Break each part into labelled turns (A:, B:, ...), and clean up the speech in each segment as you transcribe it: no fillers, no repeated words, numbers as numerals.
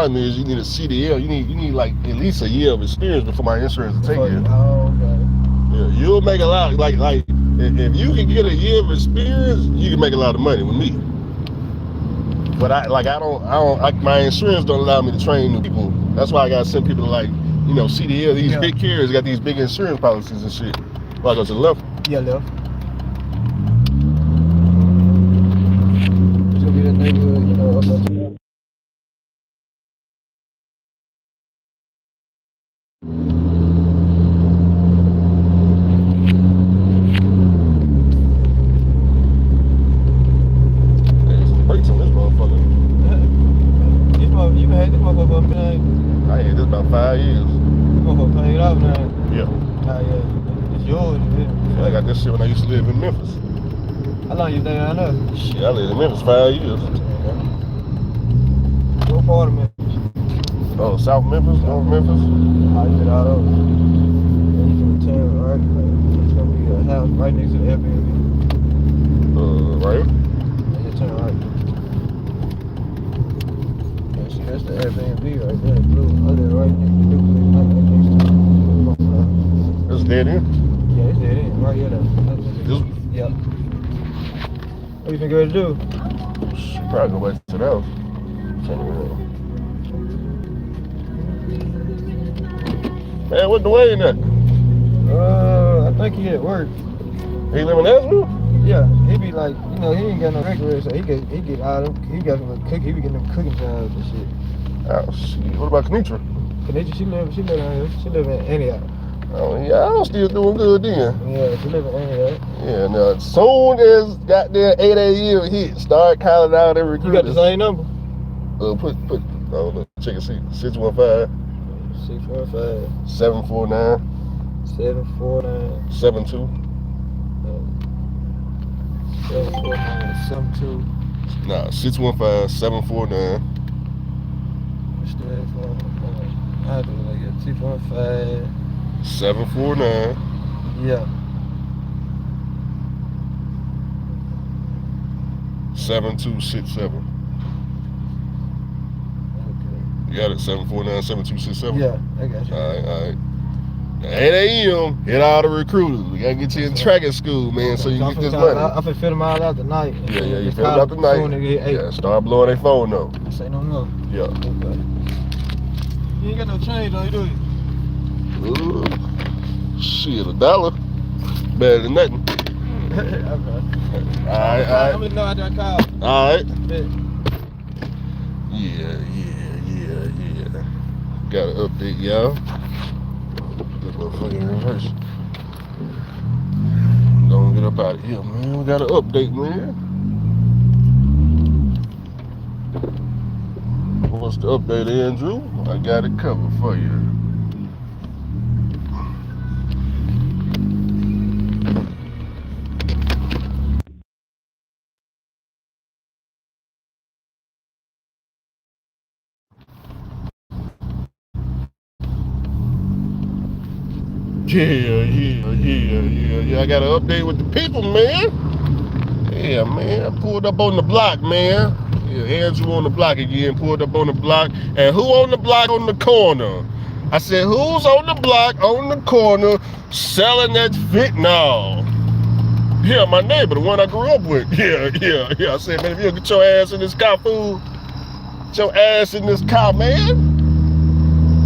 A: is you need a CDL. You need like at least a year of experience before my insurance will take you.
B: Oh, okay.
A: Yeah, you'll make a lot. Like if you can get a year of experience, you can make a lot of money with me. But my insurance don't allow me to train new people. That's why I gotta send people to like, CDL. These big carriers got these big insurance policies and shit. Well, I go to the left.
B: Yeah, left. It's gonna be the neighborhood, up there. You been had this motherfucker for a minute?
A: I had this about 5 years.
B: This motherfucker paid off now.
A: Yeah.
B: Yeah. It's yours,
A: I got this shit when I used to live in Memphis.
B: How long you been down there?
A: Shit, I lived in Memphis 5 years.
B: What part of Memphis?
A: Oh, South Memphis, North Memphis.
B: I get out of it. And you can tell, right? It's gonna be a house right next to the Airbnb.
A: Right here?
B: Yeah, just turn right. That's the Airbnb right there, blue. Other right next to
A: It's dead end?
B: Yeah, it's dead end. Right here, though. Yep. What you think you're gonna do?
A: Probably go back to the house. Man, what the way in that?
B: I think he at work.
A: He live in Nashville?
B: Yeah, he be like, he ain't got no regular, so he get out of he got some cook, he be getting them cooking jobs and shit.
A: Oh shit. What about Kenitra?
B: Kenitra, she live down here. She live in Antioch.
A: Oh yeah, I'm still doing good then.
B: Yeah, she live in Antioch.
A: Yeah, now as soon as goddamn 8 a.m. hit, start calling out every recruiter.
B: You got the same number?
A: Check it, see, 615 749 72.
B: 74972.
A: Nah, 615 749
B: I do like a 2.5
A: 749
B: Yeah.
A: 7267.
B: Okay.
A: You got it, 749 7267?
B: Yeah, I got you.
A: All right. 8 a.m. hit all the recruiters. We gotta get you in tracking school, man, so you can get this money.
B: I'm finna fill them all out tonight.
A: Yeah, you fill them out tonight. Yeah, start blowing their phone up.
B: Say no more.
A: Yeah.
B: Okay. You ain't got no change on you, do you?
A: Shit, $1. Better than nothing.
B: Okay.
A: All right.
B: Let me know after I call.
A: All right.
B: Yeah.
A: Yeah. Gotta update y'all. This motherfucking reverse. Don't get up out of here, man. We gotta update, man. What's the update, Andrew? I got it covered for you. Yeah. I got an update with the people, man. Yeah, man. I pulled up on the block, man. Yeah, Andrew on the block again, pulled up on the block. And who on the block on the corner? I said, who's on the block on the corner selling that fentanyl? Yeah, my neighbor, the one I grew up with. Yeah. I said, man, if you don't get your ass in this car, fool, get your ass in this car, man.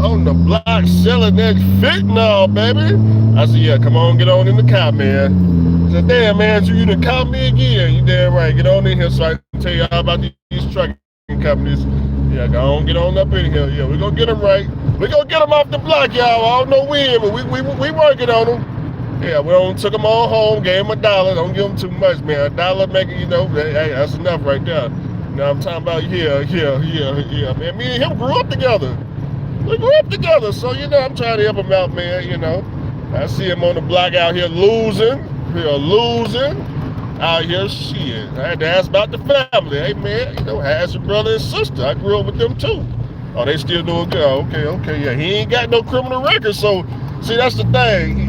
A: On the block selling that fentanyl, baby. I said, yeah, come on, get on in the car, man. I said, damn, man, you done called me again. You damn right. Get on in here so I can tell you all about these trucking companies. Yeah, go on, get on up in here. Yeah, we're going to get them right. We're going to get them off the block, y'all. I don't know when, but we working on them. Yeah, we took them all home, gave them $1. Don't give them too much, man. $1 making, hey, that's enough right there. Now I'm talking about, yeah, man. Me and him grew up together. We grew up together, so, I'm trying to help him out, man, I see him on the block out here losing. Out here, shit. I had to ask about the family. Hey, man, how's your brother and sister? I grew up with them, too. Oh, they still doing good. Okay, yeah. He ain't got no criminal record, so, see, that's the thing.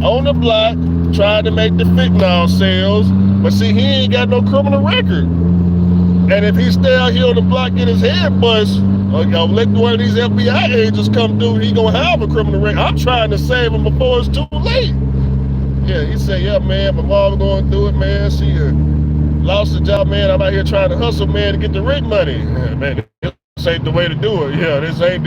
A: On the block, trying to make the fentanyl sales, but see, he ain't got no criminal record. And if he stay out here on the block, get his head bust, Let one of these FBI agents come through. He gonna have a criminal record. I'm trying to save him before it's too late. Yeah, he said, yeah, man, my mom going through it, man. She lost the job, man. I'm out here trying to hustle, man, to get the rent money. Yeah, man, this ain't the way to do it. Yeah, this ain't.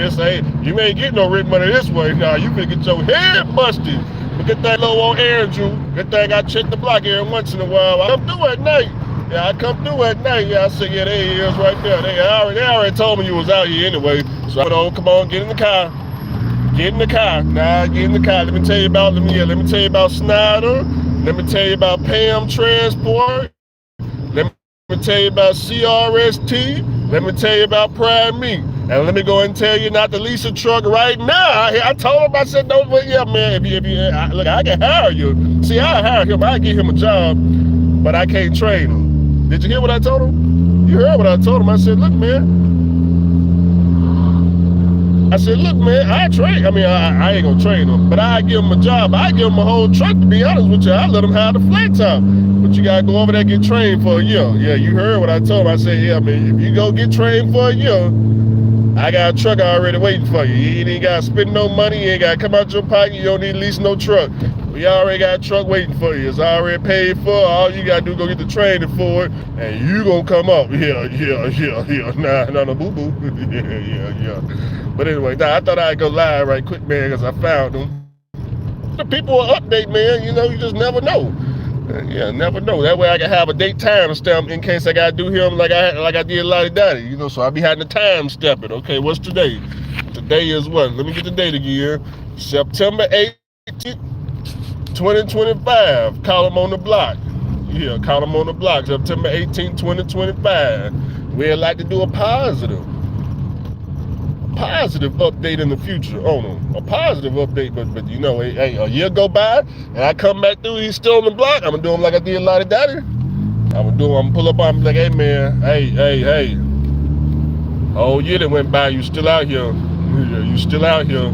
A: You ain't getting no rent money this way. Nah, you finna get your head busted. But good thing low on Andrew. Good thing I check the block every once in a while. I come through at night. Yeah, I come through at night. Yeah, I said, yeah, there he is right there. They already told me you was out here anyway. So I said, come on, get in the car. Get in the car. Nah, get in the car. Let me tell you about Snyder. Let me tell you about Pam Transport. Let me tell you about CRST. Let me tell you about Prime Meat. And let me go and tell you not to lease a truck right now. I told him, I said, don't wait. Yeah, man, look, I can hire you. See, I hire him. I give him a job, but I can't train him. Did you hear what I told him? You heard what I told him. I said, look, man. I train. I mean, I ain't gonna train him, but I give him a job. I give him a whole truck, to be honest with you. I let him have the flat top. But you gotta go over there and get trained for a year. Yeah, you heard what I told him. I said, yeah, man, if you go get trained for a year, I got a truck already waiting for you. You ain't gotta spend no money. You ain't gotta come out your pocket. You don't need to lease no truck. We already got a truck waiting for you. It's already paid for. All you gotta do is go get the training for it, and you gonna come up. Yeah. Nah, boo-boo. yeah. But anyway, I thought I'd go live right quick, man, because I found them. The people will update, man. You know, you just never know. Yeah, never know. That way I can have a date time stamp in case I gotta do him like I did Lottie Dottie. You know, so I be having to time stamp it. Okay, what's today? Today is what? Let me get the date again. September 18th, 2025. Call them on the block. Yeah, call them on the block. September 18th, 2025. We'd like to do a positive update in the future on him. A positive update, but you know, hey, a year go by and I come back through, he's still on the block. I'm gonna do him like I did Lottie Dottie. I'm gonna pull up on him like, hey man, hey. Oh, year that went by, you still out here. Yeah, you still out here.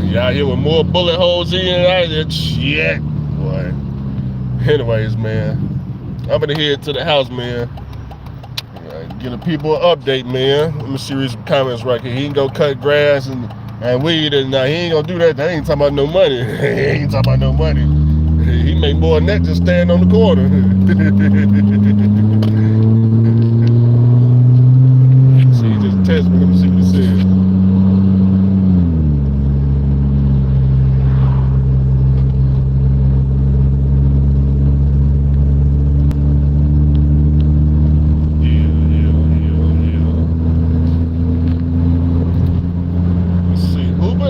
A: You out here with more bullet holes in and out there. Shit, boy. Anyways, man, I'm gonna head to the house, man. Get the people an update, man. Let me see these comments right here. He can go cut grass and weed, and he ain't gonna do that. They ain't talking about no money. He ain't talking about no money. He make more than that just stand on the corner. See, he just text me. Let me see what he said.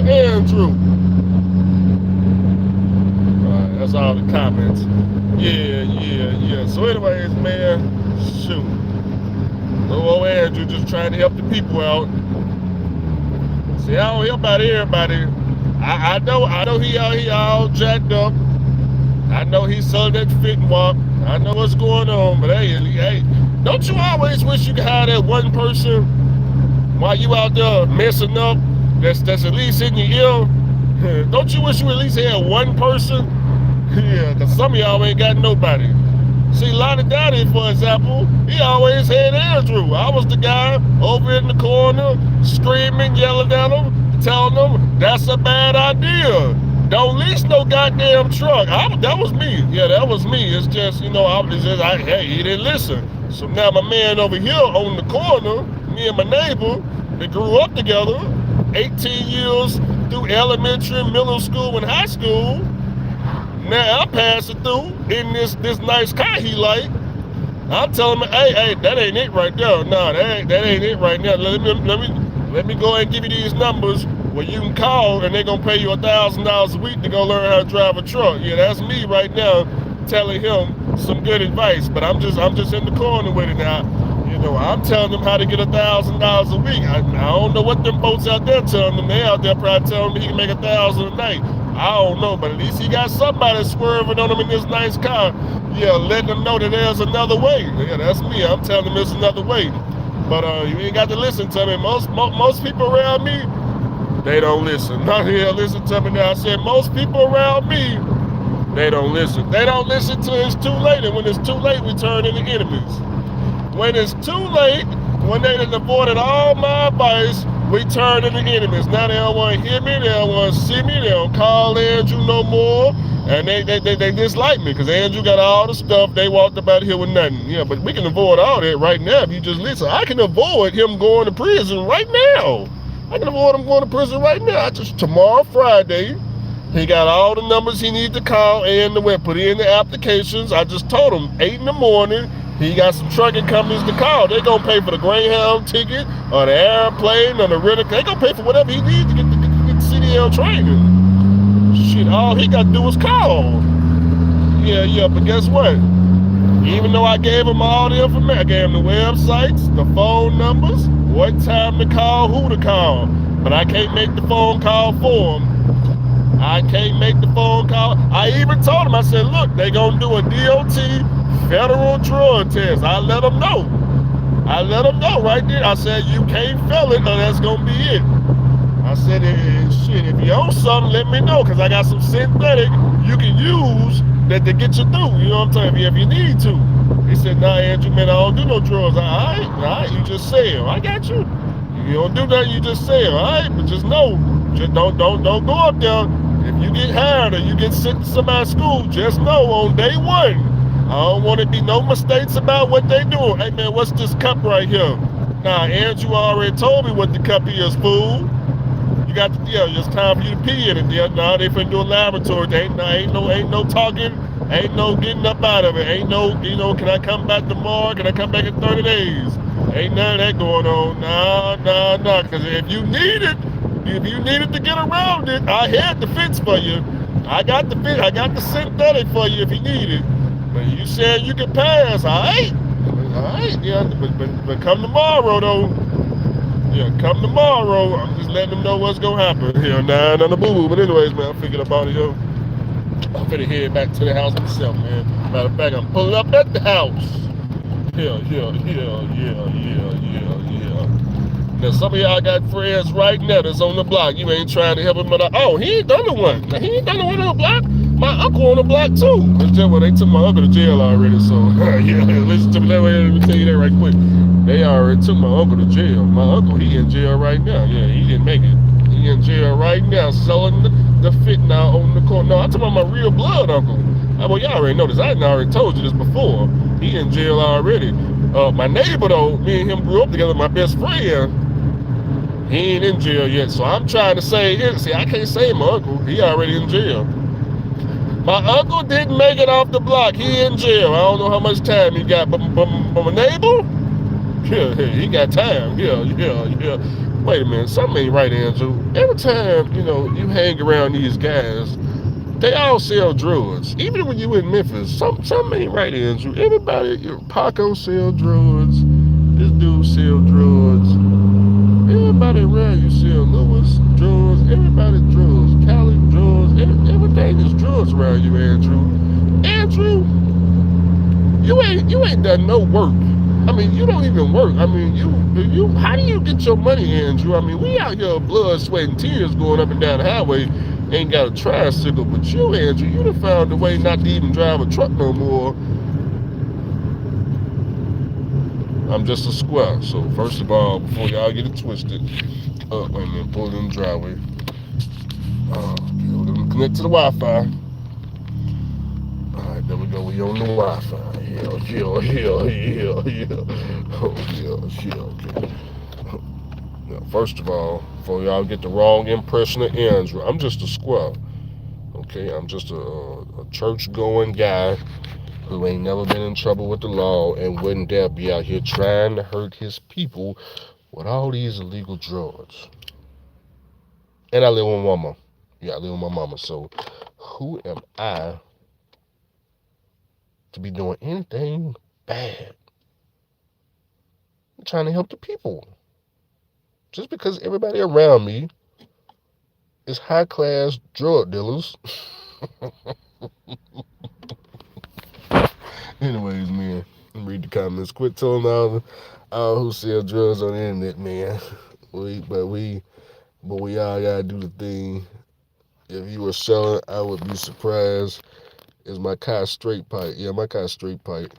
A: Andrew. That's all the comments. Yeah. So anyways, man, shoot. Little old Andrew just trying to help the people out. See, I don't help out everybody. I know he out here all jacked up. I know he sold that fit and walk. I know what's going on, but hey, don't you always wish you could have that one person while you out there messing up? That's at least in your ear. Don't you wish you at least had one person? Yeah, because some of y'all ain't got nobody. See, Lottie Dottie, for example, he always had Andrew. I was the guy over in the corner, screaming, yelling at him, telling him, that's a bad idea. Don't lease no goddamn truck. That was me. Yeah, that was me. It's just, you know, he didn't listen. So now my man over here on the corner, me and my neighbor, they grew up together. 18 years through elementary, middle school, and high school. Now I'm passing through in this nice car he like. I'm telling him, hey, that ain't it right there. No, that ain't it right now. Let me go ahead and give you these numbers where you can call and they're gonna pay you $1,000 a week to go learn how to drive a truck. Yeah, that's me right now telling him some good advice. But I'm just in the corner with it now. You know, I'm telling them how to get $1,000 a week. I don't know what them folks out there telling them. They out there probably telling them he can make $1,000 a night. I don't know, but at least he got somebody swerving on him in this nice car. Yeah, letting them know that there's another way. Yeah, that's me. I'm telling them there's another way. But you ain't got to listen to me. Most people around me, they don't listen. Not here, listen to me now. I said most people around me, they don't listen. They don't listen till it's too late, and when it's too late, we turn into enemies. When it's too late, when they done avoided all my advice, we turned into enemies. Now they don't want to hear me, they don't want to see me, they don't call Andrew no more. And they dislike me because Andrew got all the stuff. They walked up out here with nothing. Yeah, but we can avoid all that right now if you just listen. I can avoid him going to prison right now. I can avoid him going to prison right now. Tomorrow, Friday, he got all the numbers he needs to call and the web. Put in the applications. I just told him 8 in the morning. He got some trucking companies to call. They gonna pay for the Greyhound ticket or the airplane or the rental. They gonna pay for whatever he needs to get the CDL training. Shit, all he got to do is call. Yeah, but guess what? Even though I gave him all the information, I gave him the websites, the phone numbers, what time to call, who to call. But I can't make the phone call for him. I can't make the phone call. I even told him, I said, look, they gonna do a DOT federal drug test. I let them know. Right there. I said, you can't fail it, or that's gonna be it. I said, shit, if you own something, let me know, because I got some synthetic you can use that to get you through. You know what I'm saying? If you need to. He said, nah, Andrew, man, I don't do no drugs. All right, you just say it. I got you. You don't do nothing, you just say it. All right, but just know, just don't go up there. If you get hired or you get sent to somebody's school, just know on day one, I don't want to be no mistakes about what they doing. Hey, man, what's this cup right here? Nah, Andrew already told me what the cup is, fool. You got to, it's time for you to pee in it. Now they finna do a laboratory. Ain't no talking. Ain't no getting up out of it. Ain't no, can I come back tomorrow? Can I come back in 30 days? Ain't none of that going on. Nah. Because if you needed to get around it, I had the fence for you. I got the synthetic for you if you need it. But you said you can pass. All right. Yeah. But come tomorrow though. Yeah, come tomorrow. I'm just letting them know what's gonna happen. Nah, on the boo-boo. But anyways, man, I'm thinking about it, yo. I'm finna head back to the house myself, man. Matter of fact, I'm pulling up at the house. Yeah. Now, some of y'all got friends right now that's on the block. You ain't trying to help him out. Oh, he ain't done the one. Now, he ain't done the one on the block. My uncle on the block, too. Well, they took my uncle to jail already, so, yeah, listen to me. Let me tell you that right quick. They already took my uncle to jail. My uncle, he in jail right now. Yeah, he didn't make it. He in jail right now selling the fentanyl on the corner. No, I'm talking about my real blood uncle. Well, y'all already know this. I already told you this before. He in jail already. My neighbor, though, me and him grew up together, my best friend. He ain't in jail yet, so I'm trying to say, see, I can't say my uncle. He already in jail. My uncle didn't make it off the block. He in jail. I don't know how much time he got, but my neighbor, yeah, he got time. Yeah. Wait a minute, something ain't right, Andrew. Every time, you hang around these guys, they all sell drugs. Even when you in Memphis, something ain't right, Andrew. Everybody, Paco sell drugs. This dude sell drugs. Everybody around you sell Lewis drugs. Everybody drugs. Cali drugs. Everything is drugs around you, Andrew. Andrew, you ain't done no work. I mean, you don't even work. I mean, how do you get your money, Andrew? I mean, we out here blood, sweat, and tears going up and down the highway. Ain't got a tricycle, but you, Andrew, you done found a way not to even drive a truck no more. I'm just a square. So first of all, before y'all get it twisted, wait a minute, pull it in the driveway. Okay, we're gonna connect to the Wi-Fi. All right, there we go. We on the Wi-Fi. Yeah. Oh yeah. Okay. Now, first of all, before y'all get the wrong impression of Andrew, I'm just a square. Okay, I'm just a church-going guy who ain't never been in trouble with the law and wouldn't dare be out here trying to hurt his people with all these illegal drugs. And I live with my mama. Yeah, I live with my mama. So who am I to be doing anything bad? I'm trying to help the people. Just because everybody around me is high-class drug dealers. Anyways, man, read the comments. Quit telling all who sell drugs on the internet, man. But we all gotta do the thing. If you were selling, I would be surprised. Is my car straight pipe? Yeah, my car straight pipe.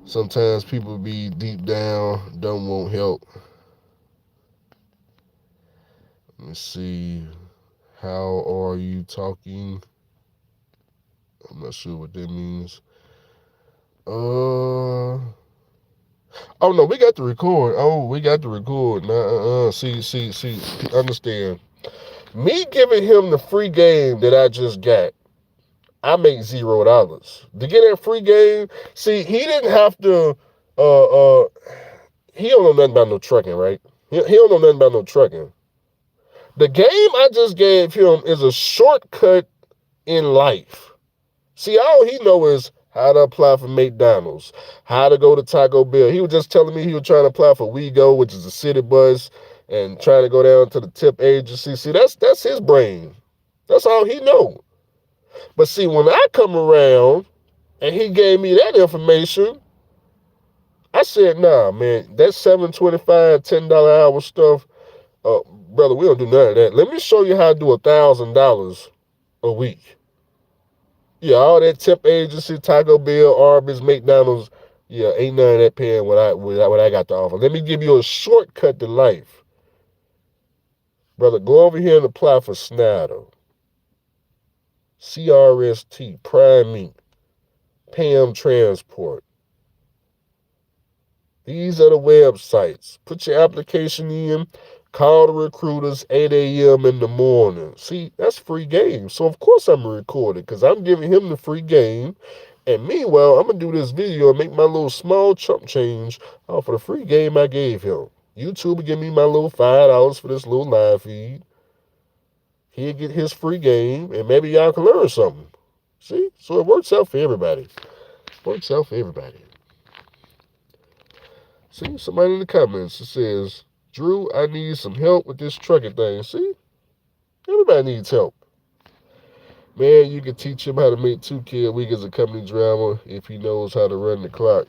A: Sometimes people be deep down, don't want help. Let me see. How are you talking? I'm not sure what that means. Oh no, we got to record. Oh, we got to record. Nah, see. Understand? Me giving him the free game that I just got, I make $0 to get that free game. See, he didn't have to. Uh, uh, he don't know nothing about no trucking, right? He don't know nothing about no trucking. The game I just gave him is a shortcut in life. See, all he know is how to apply for McDonald's, how to go to Taco Bell. He was just telling me he was trying to apply for WeGo, which is a city bus, and trying to go down to the tip agency. See, that's his brain. That's all he know. But see, when I come around and he gave me that information, I said, nah, man, that $7.25, $10 hour stuff, brother, we don't do none of that. Let me show you how to do $1,000 a week. Yeah, all that tip agency, Taco Bell, Arby's, McDonald's, yeah, ain't none of that paying what I got to offer. Let me give you a shortcut to life. Brother, go over here and apply for Snyder, CRST, Prime Meat, Pam Transport. These are the websites. Put your application in. Call the recruiters 8 a.m. in the morning. See, that's free game. So, of course, I'm recording because I'm giving him the free game. And meanwhile, I'm going to do this video and make my little small chump change off of the free game I gave him. YouTube will give me my little $5 for this little live feed. He'll get his free game, and maybe y'all can learn something. See? So it works out for everybody. Works out for everybody. See, somebody in the comments, it says, Drew, I need some help with this trucking thing. See, everybody needs help. Man, you can teach him how to make 2K a week as a company driver if he knows how to run the clock.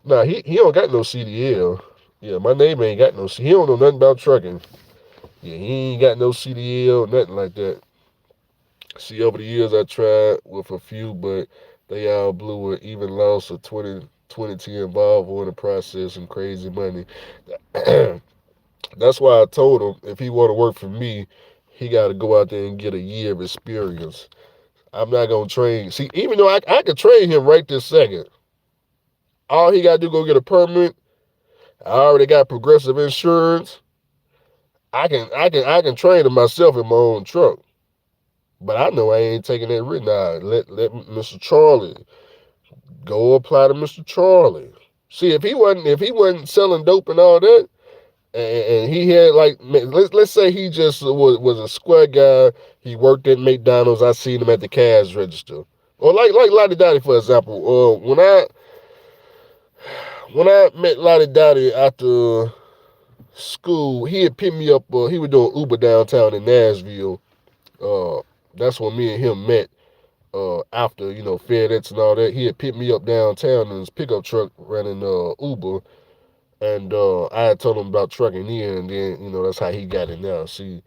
A: Nah, he don't got no CDL. Yeah, my neighbor ain't got no, he don't know nothing about trucking. Yeah, he ain't got no CDL, nothing like that. See, over the years I tried with a few, but they all blew it, even lost a 20 involved in the process and crazy money. That's why I told him if he want to work for me, he got to go out there and get a year of experience. I'm not going to train. See, even though I could train him right this second, all he got to do go get a permit. I already got progressive insurance. I can train him myself in my own truck. But I know I ain't taking that risk. Nah, let Mr. Charlie go apply to Mr. Charlie. See, if he wasn't selling dope and all that, and he had like let's say he just was a square guy. He worked at McDonald's. I seen him at the cash register, or like Lottie Dottie for example. When I met Lottie Dottie after school, he had picked me up. He was doing Uber downtown in Nashville. That's when me and him met. After FedEx and all that, he had picked me up downtown in his pickup truck running Uber. And I had told him about trucking in, and then that's how he got it now. See,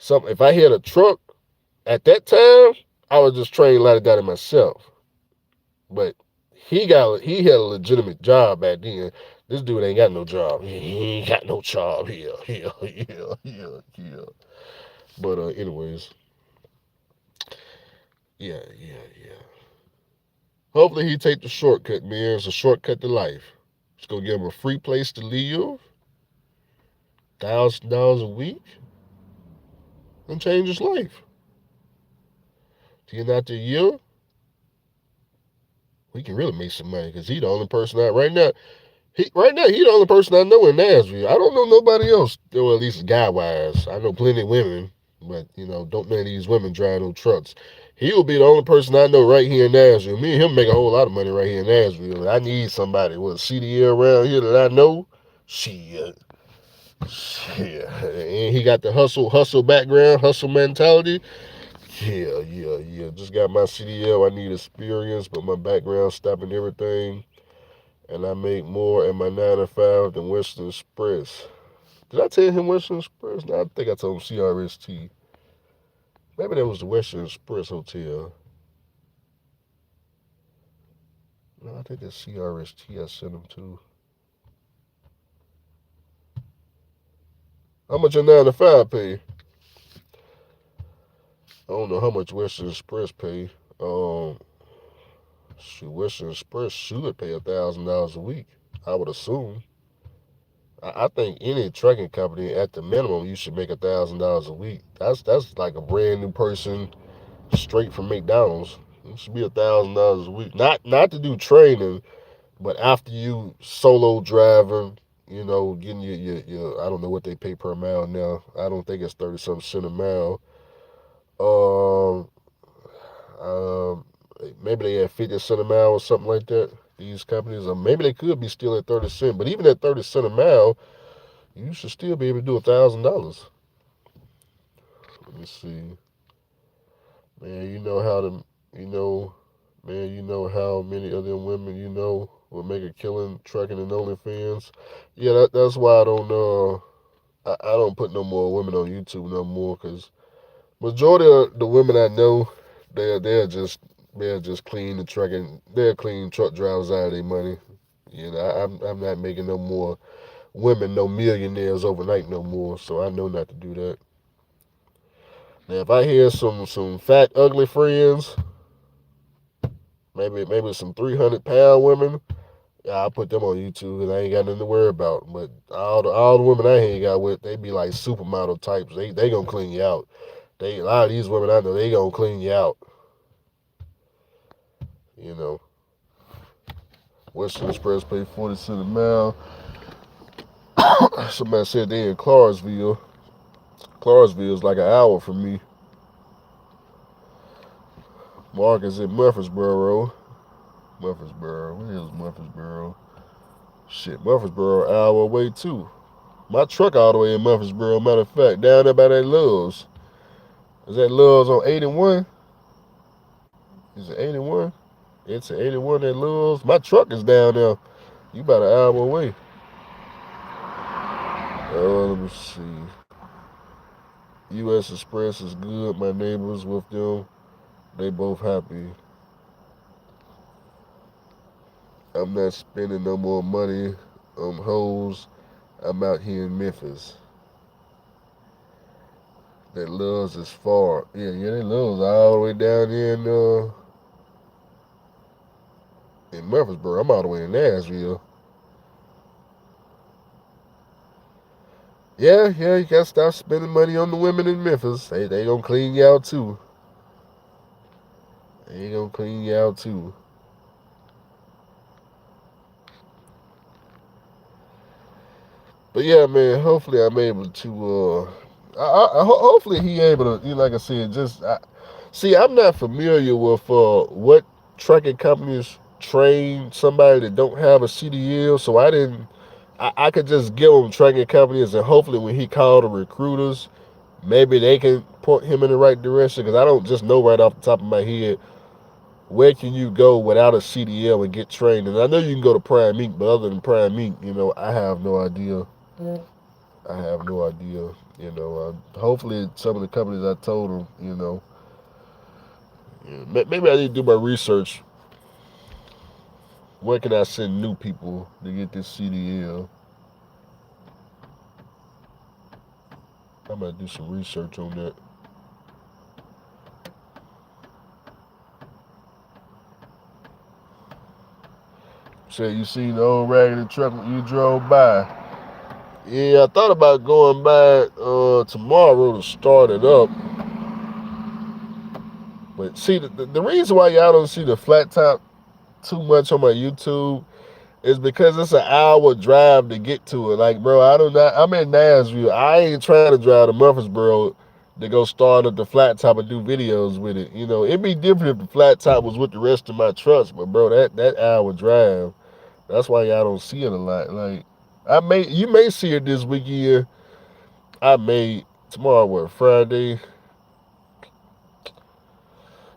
A: if I had a truck at that time, I would just train like that myself. But he had a legitimate job back then. This dude ain't got no job. He ain't got no job here. But anyways, yeah. Hopefully he take the shortcut, man. It's a shortcut to life. It's gonna give him a free place to live, $1,000 a week, and change his life. Till after a year, we can really make some money because he the only person out right now. He the only person I know in Nashville. I don't know nobody else. Well, at least guy wise, I know plenty of women, but don't none of these women drive no trucks. He will be the only person I know right here in Nashville. Me and him make a whole lot of money right here in Nashville. I need somebody with a CDL around here that I know. Shit. And he got the hustle background, hustle mentality. Yeah. Just got my CDL. I need experience, but my background stopping everything. And I make more at my 9 to 5 than Western Express. Did I tell him Western Express? No, I think I told him CRST. Maybe that was the Western Express Hotel. No, I think it's CRST I sent them to. How much a 9 to 5 pay? I don't know how much Western Express pay. Um, shoot, Western Express should pay $1,000 a week. I would assume. I think any trucking company at the minimum you should make $1,000 a week. That's like a brand new person straight from McDonald's. It should be $1,000 a week. Not to do training, but after you solo driving, getting your I don't know what they pay per mile now. I don't think it's 30 something cent a mile. Um, um, maybe they have 50 cent a mile or something like that. These companies, or maybe they could be still at 30 cent. But even at 30 cent a mile, you should still be able to do $1,000. Let me see, man. You know, man. You know how many of them women will make a killing trucking and OnlyFans. Yeah, that's why I don't. I don't put no more women on YouTube no more because majority of the women I know, they're just clean the trucking. They're clean truck drivers out of their money. I'm not making no more women no millionaires overnight no more. So I know not to do that. Now if I hear some fat ugly friends, maybe some 300 pound women, yeah, I'll put them on YouTube because I ain't got nothing to worry about. But all the women I hang out with, they be like supermodel types. They gonna clean you out. A lot of these women I know, they gonna clean you out. You know, Western Express pay 40 cent a mile. Somebody said they in Clarksville. Clarksville is like an hour from me. Mark is in Murfreesboro. Murfreesboro. What is Murfreesboro? Shit, Murfreesboro, an hour away too. My truck all the way in Murfreesboro. Matter of fact, down there by that Love's. Is that Love's on 81? Is it 81? It's an 81 at Love's. My truck is down there. You about an hour away. Let me see. U.S. Express is good. My neighbors with them, they both happy. I'm not spending no more money on hoes. I'm out here in Memphis. That Love's is far. Yeah, that Love's all the way down there in Murfreesboro. I'm all the way in Nashville. Yeah, you gotta stop spending money on the women in Memphis. They gonna clean you out too. They gonna clean you out too. But yeah, man. Hopefully, I'm able to. Hopefully, he able to. Like I said, see. I'm not familiar with what trucking companies train somebody that don't have a CDL, so I didn't. I could just give him trucking companies, and hopefully, when he called the recruiters, maybe they can point him in the right direction. Because I don't just know right off the top of my head where can you go without a CDL and get trained. And I know you can go to Prime Inc., but other than Prime Inc., I have no idea. I have no idea. Hopefully some of the companies I told them, maybe I need to do my research. Where can I send new people to get this CDL? I might do some research on that. Say you seen the old raggedy truck you drove by. Yeah, I thought about going by tomorrow to start it up. But see, the reason why y'all don't see the flat top too much on my YouTube is because it's an hour drive to get to it. Like, bro, I'm in Nashville. I ain't trying to drive to Murfreesboro to go start up the flat top and do videos with it. It'd be different if the flat top was with the rest of my trucks, but bro, that hour drive, that's why y'all don't see it a lot. Like, you may see it this weekend. I may tomorrow, what, Friday?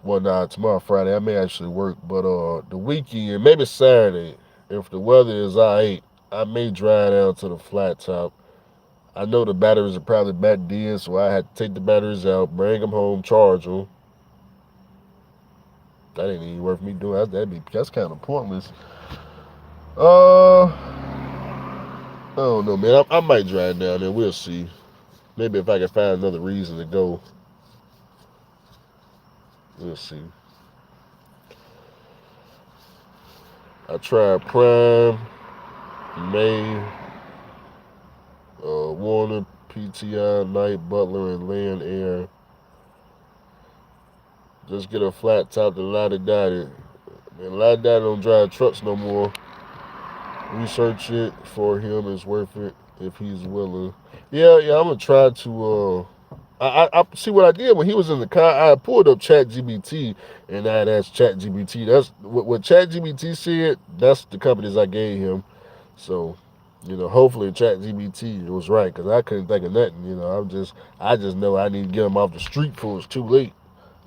A: Well, nah, tomorrow Friday. I may actually work, but the weekend, maybe Saturday, if the weather is alright, I may drive down to the flat top. I know the batteries are probably back dead, so I had to take the batteries out, bring them home, charge them, That ain't even worth me doing. That's kind of pointless. I don't know, man. I might drive down there. We'll see. Maybe if I can find another reason to go, we'll see. I tried Prime, May, Warner, PTI, Knight, Butler, and Land Air. Just get a flat top to Lottie Dottie. Man, Lottie Dottie don't drive trucks no more. Research it for him. It's worth it if he's willing. Yeah, I'm gonna try to. I see what I did when he was in the car. I pulled up ChatGPT and I had asked ChatGPT. That's what ChatGPT said. That's the companies I gave him. So, hopefully ChatGPT was right because I couldn't think of nothing. I just know I need to get him off the street before it's too late.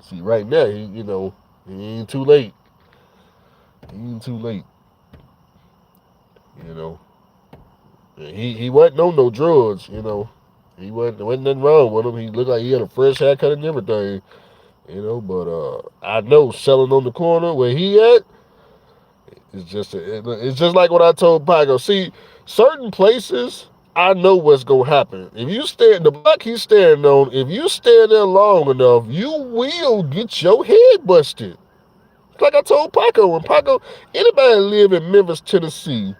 A: See, right now he ain't too late. He ain't too late. You know, he wasn't on no drugs. He wasn't nothing wrong with him. He looked like he had a fresh haircut and everything. But I know selling on the corner where he at, it's just like what I told Paco. See, certain places I know what's gonna happen. If you stay in the block he's standing on, if you stay there long enough, you will get your head busted. Like I told Paco, anybody live in Memphis, Tennessee,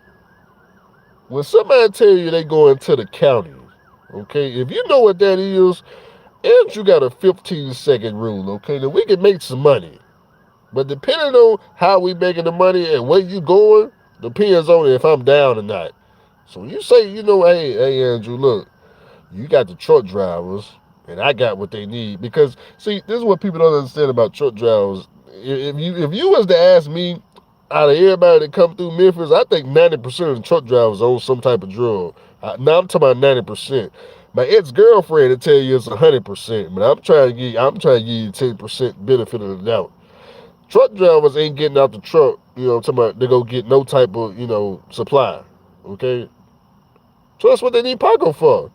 A: when somebody tell you they going to the county, okay, if you know what that is, and you got a 15-second rule, okay, then we can make some money. But depending on how we making the money and where you going, depends on if I'm down or not. So you say, hey Andrew, look, you got the truck drivers, and I got what they need. Because see, this is what people don't understand about truck drivers. If you was to ask me, out of everybody that come through Memphis, I think 90% of the truck drivers own some type of drug. Now I'm talking about 90%. My ex-girlfriend will tell you it's 100%, but I'm trying to give you 10% benefit of the doubt. Truck drivers ain't getting out the truck, I'm talking about they go get no type of, supply. Okay? So that's what they need Paco for.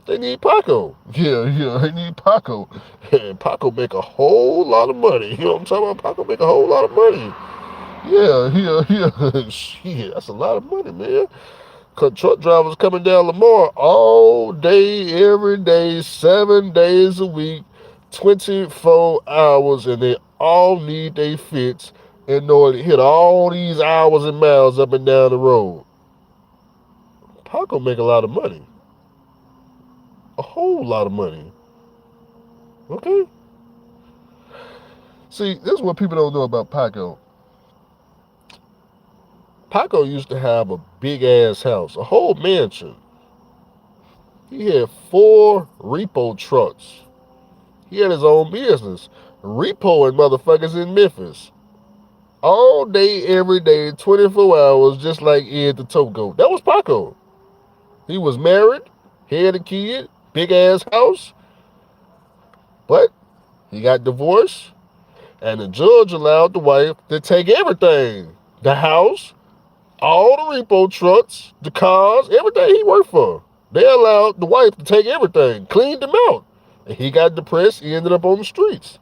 A: They need Paco. Yeah, they need Paco. And Paco make a whole lot of money. You know what I'm talking about? Paco make a whole lot of money. Yeah. Shit, that's a lot of money, man. Cause truck drivers coming down Lamar all day, every day, 7 days a week, 24 hours, and they all need their fits in order to hit all these hours and miles up and down the road. Paco make a lot of money. A whole lot of money. Okay? See, this is what people don't know about Paco. Paco used to have a big ass house, a whole mansion. He had 4 repo trucks. He had his own business. Repoing motherfuckers in Memphis. All day, every day, 24 hours, just like Ed the Togo. That was Paco. He was married, he had a kid, big ass house. But he got divorced, and the judge allowed the wife to take everything. The house, all the repo trucks, the cars, everything he worked for. They allowed the wife to take everything, cleaned him out. And he got depressed, he ended up on the streets.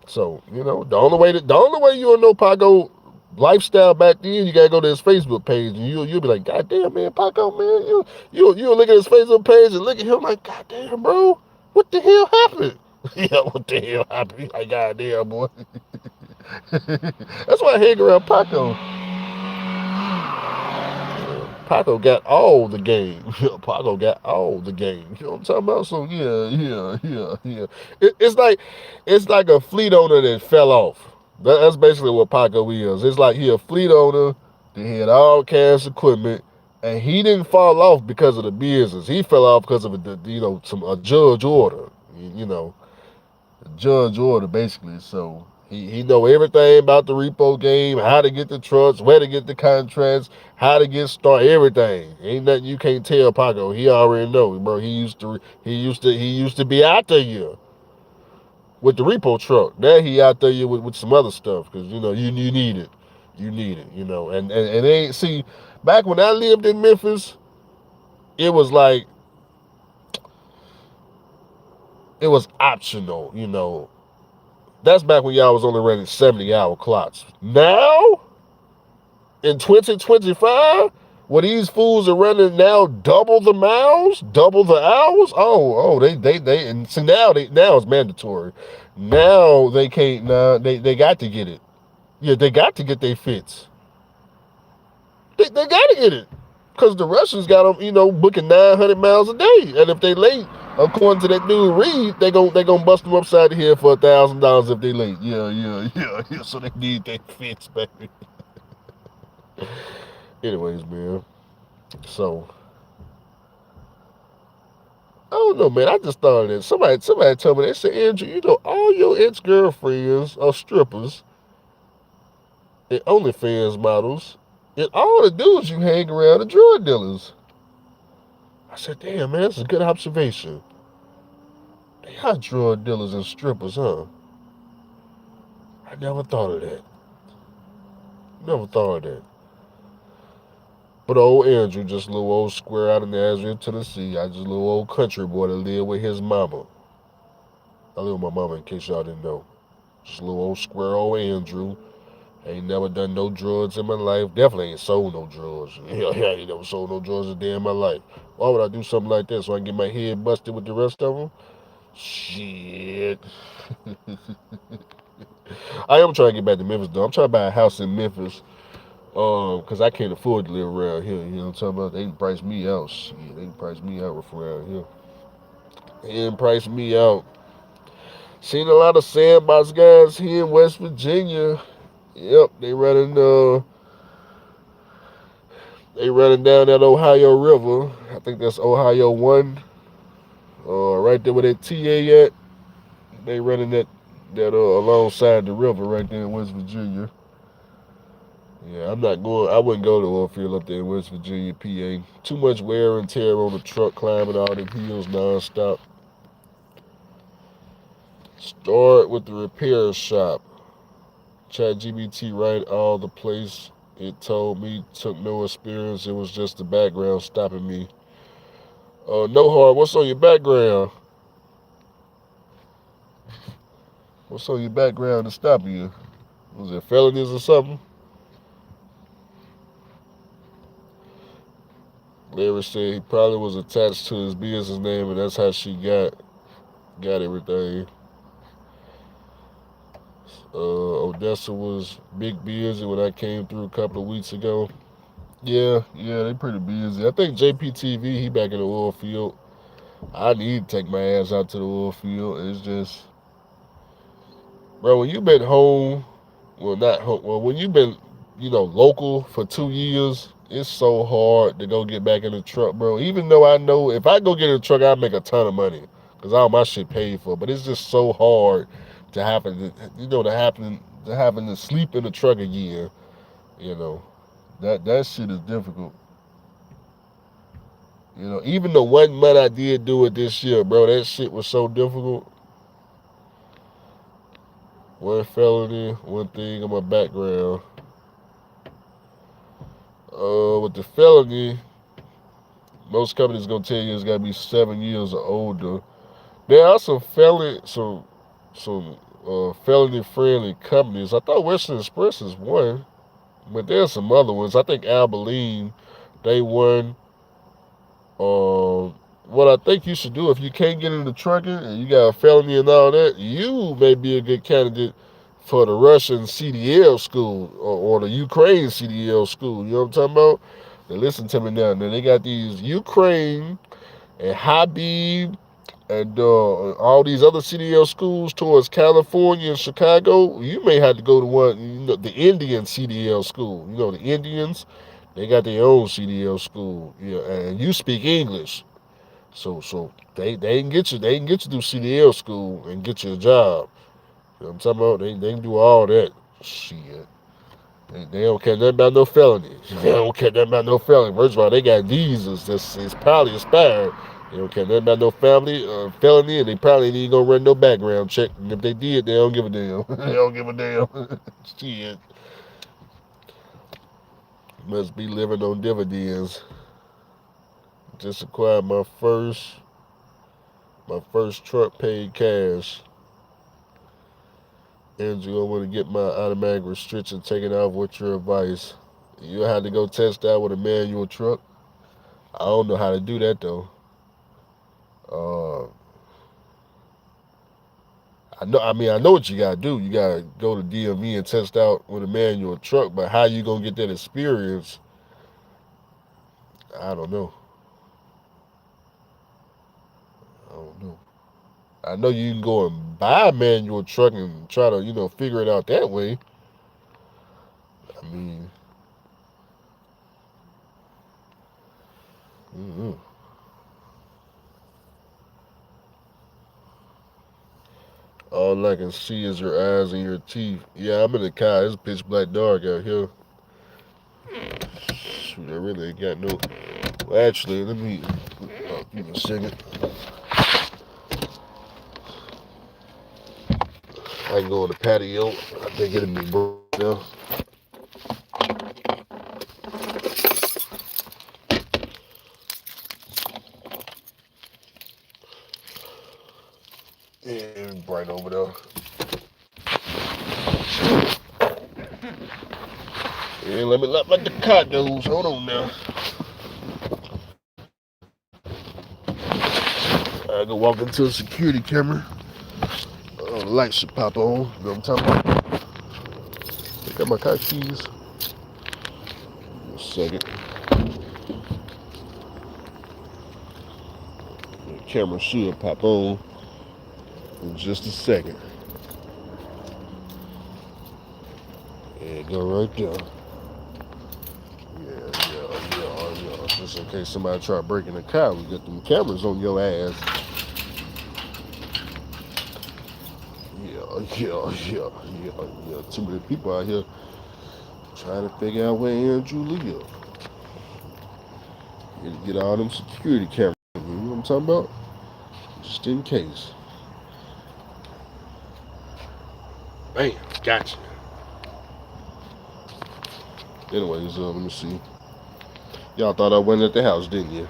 A: So, the only way you'll know Paco lifestyle back then, you gotta go to his Facebook page and you'll be like, God damn, man, Paco, man, you'll look at his Facebook page and look at him like, God damn, bro, what the hell happened? Yeah, what the hell happened? He's like, God damn, boy. That's why I hang around Paco. Paco got all the game. Paco got all the game. You know what I'm talking about? So yeah. It's like a fleet owner that fell off. That's basically what Paco is. It's like he a fleet owner that had all kinds of equipment, and he didn't fall off because of the business. He fell off because of a judge order. A judge order basically. So he know everything about the repo game, how to get the trucks, where to get the contracts, how to get started, everything. Ain't nothing you can't tell Paco. He already know, bro. He used to be out there with the repo truck. Now he out there with some other stuff because you need it. You need it, and they see back when I lived in Memphis, it was like it was optional, That's back when y'all was only running 70-hour clocks. Now, in 2025, where these fools are running now double the miles, double the hours. They and so now it's mandatory. Now they can't. Now they got to get it. Yeah, they got to get their fits. They got to get it because the Russians got them, booking 900 miles a day, and if they late, according to that dude Reed, they gonna bust them upside the head for $1,000 if they late. Yeah. So they need their fits, baby. Anyways, man. So I don't know, man. I just thought of that. Somebody told me, they said, Andrew, all your ex-girlfriends are strippers and OnlyFans models, and all the dudes you hang around are drug dealers. I said, damn, man, that's a good observation. They are drug dealers and strippers, huh? I never thought of that. Never thought of that. But old Andrew, just a little old square out in Nashville, Tennessee. I just a little old country boy that lived with his mama. I live with my mama, in case y'all didn't know. Just a little old square old Andrew. Ain't never done no drugs in my life. Definitely ain't sold no drugs. Yeah, I ain't never sold no drugs a day in my life. Why would I do something like that so I can get my head busted with the rest of them? Shit. I am trying to get back to Memphis though. I'm trying to buy a house in Memphis. Cause I can't afford to live around here. You know what I'm talking about? They can price me out. Shit, they can price me out around here. They can price me out. Seen a lot of sandbox guys here in West Virginia. Yep, they running down that Ohio River. I think that's Ohio 1. Right there where that TA at. They running that alongside the river right there in West Virginia. Yeah, I'm not going. I wouldn't go to the oil field up there in West Virginia, PA. Too much wear and tear on the truck, climbing all them hills nonstop. Start with the repair shop. ChatGPT right all the place. It told me took no experience. It was just the background stopping me. No hard. What's on your background? What's on your background to stop you? Was it felonies or something? Larry said he probably was attached to his business name, and that's how she got everything. Odessa was big busy when I came through a couple of weeks ago. Yeah, they pretty busy. I think JPTV, he back in the oil field. I need to take my ass out to the oil field. It's just, bro, when you been home, well, not home, well, when you been, local for 2 years, it's so hard to go get back in the truck, bro. Even though I know if I go get in the truck, I'll make a ton of money because all my shit paid for. But it's just so hard to happen, to having to sleep in the truck again. You know, that shit is difficult. Even the 1 month I did do it this year, bro, that shit was so difficult. One felony, one thing on my background. With the felony, most companies gonna tell you it's gotta be 7 years or older. There are some felony friendly companies. I thought Western Express is one, but there's some other ones. I think Abilene, they won. What I think you should do if you can't get into trucking and you got a felony and all that, you may be a good candidate for the Russian CDL school or the Ukraine CDL school. You know what I'm talking about? Now listen to me now. Now they got these Ukraine and Habib and all these other CDL schools towards California and Chicago. You may have to go to one, the Indian CDL school. The Indians, they got their own CDL school. Yeah, and you speak English. So they can get you through CDL school and get you a job. You know what I'm talking about? They can do all that. Shit. They don't care nothing about no felony. They don't care nothing about no felony. First of all, they got visas that's probably expired. They don't care nothing about no felony, and they probably ain't gonna run no background check. And if they did, they don't give a damn. They don't give a damn. Shit. Must be living on dividends. Just acquired my first truck paid cash. Andrew, I want to get my automatic restriction taken off. What's your advice? You had to go test out with a manual truck. I don't know how to do that though. Uh, I know. I mean, I know what you gotta do. You gotta go to DMV and test out with a manual truck. But how you gonna get that experience? I don't know. I don't know. I know you can go and buy a manual truck and try to, figure it out that way. I mean, mm-hmm. All I can see is your eyes and your teeth. Yeah, I'm in the car. It's pitch black dark out here. Shoot, I really ain't got no. Well, actually, let me. Give me a second. I can go on the patio. I think it'll be broke now. Yeah, it's bright over there. Yeah, let me let the cat goes. Hold on now. I go walk into a security camera. The light should pop on. You know what I'm talking about? I got my car keys. A second. The camera should pop on in just a second. Yeah, go right there. Yeah. Just in case somebody try breaking the car, we got them cameras on your ass. Yeah. Too many people out here trying to figure out where Andrew live. Get all them security cameras. You know what I'm talking about? Just in case. Bam, gotcha. Anyways, let me see. Y'all thought I went at the house, didn't you?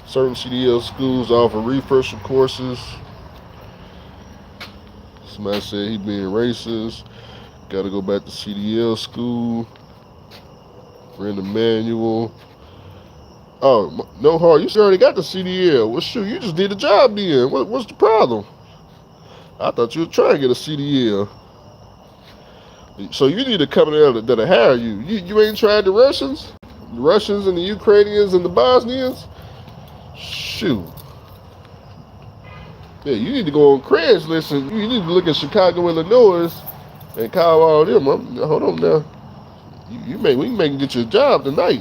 A: Certain CDL schools offer refresher courses. Somebody said he being racist. Gotta go back to CDL school. Read the manual. Oh, no hard. You already got the CDL. Well, shoot, you just need a job then. What's the problem? I thought you were trying to get a CDL. So you need a company that'll hire you. You ain't tried the Russians? The Russians and the Ukrainians and the Bosnians? Shoot. Yeah, you need to go on Craigslist and you need to look at Chicago, Illinois and call all them. Hold on now. We can make get you a job tonight.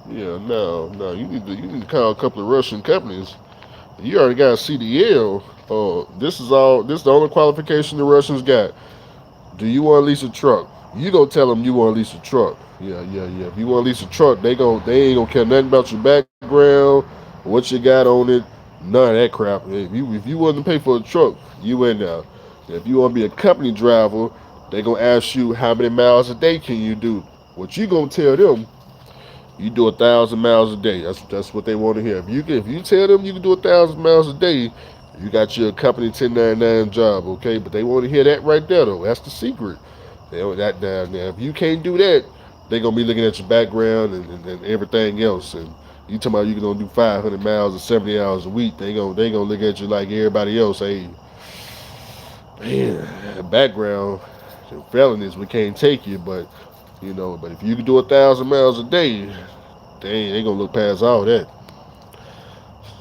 A: Yeah, no. You need to call a couple of Russian companies. You already got a CDL. This is the only qualification the Russians got. Do you want to lease a truck? You gonna tell them you want to lease a truck. Yeah. If you want to lease a truck, they ain't gonna care nothing about your background, what you got on it, none of that crap. If you want to pay for a truck, you in there. If you want to be a company driver, they gonna ask you how many miles a day can you do. What you gonna tell them? You do 1,000 miles a day. That's what they want to hear. If you tell them you can do 1,000 miles a day, you got your company 1099 job, okay? But they want to hear that right there though. That's the secret. They want that down there. If you can't do that, they gonna be looking at your background and everything else. And you talking about you gonna do 500 miles or 70 hours a week? They gonna look at you like everybody else. Hey, man, background felonies, we can't take you, but. But if you can do 1,000 miles a day, they gonna look past all that.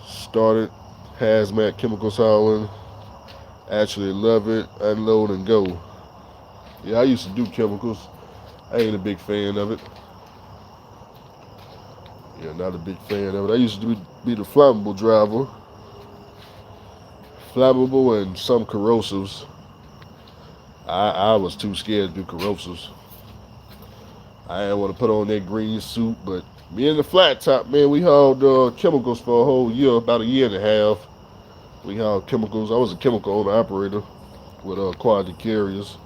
A: Started hazmat chemicals hauling. Actually love it. Unload and go. Yeah, I used to do chemicals. I ain't a big fan of it. Yeah, not a big fan of it. I used to be the flammable driver. Flammable and some corrosives. I was too scared to do corrosives. I didn't want to put on that green suit, but me and the flat top, man, we hauled chemicals for a whole year, about a year and a half. We hauled chemicals. I was a chemical owner operator with quality carriers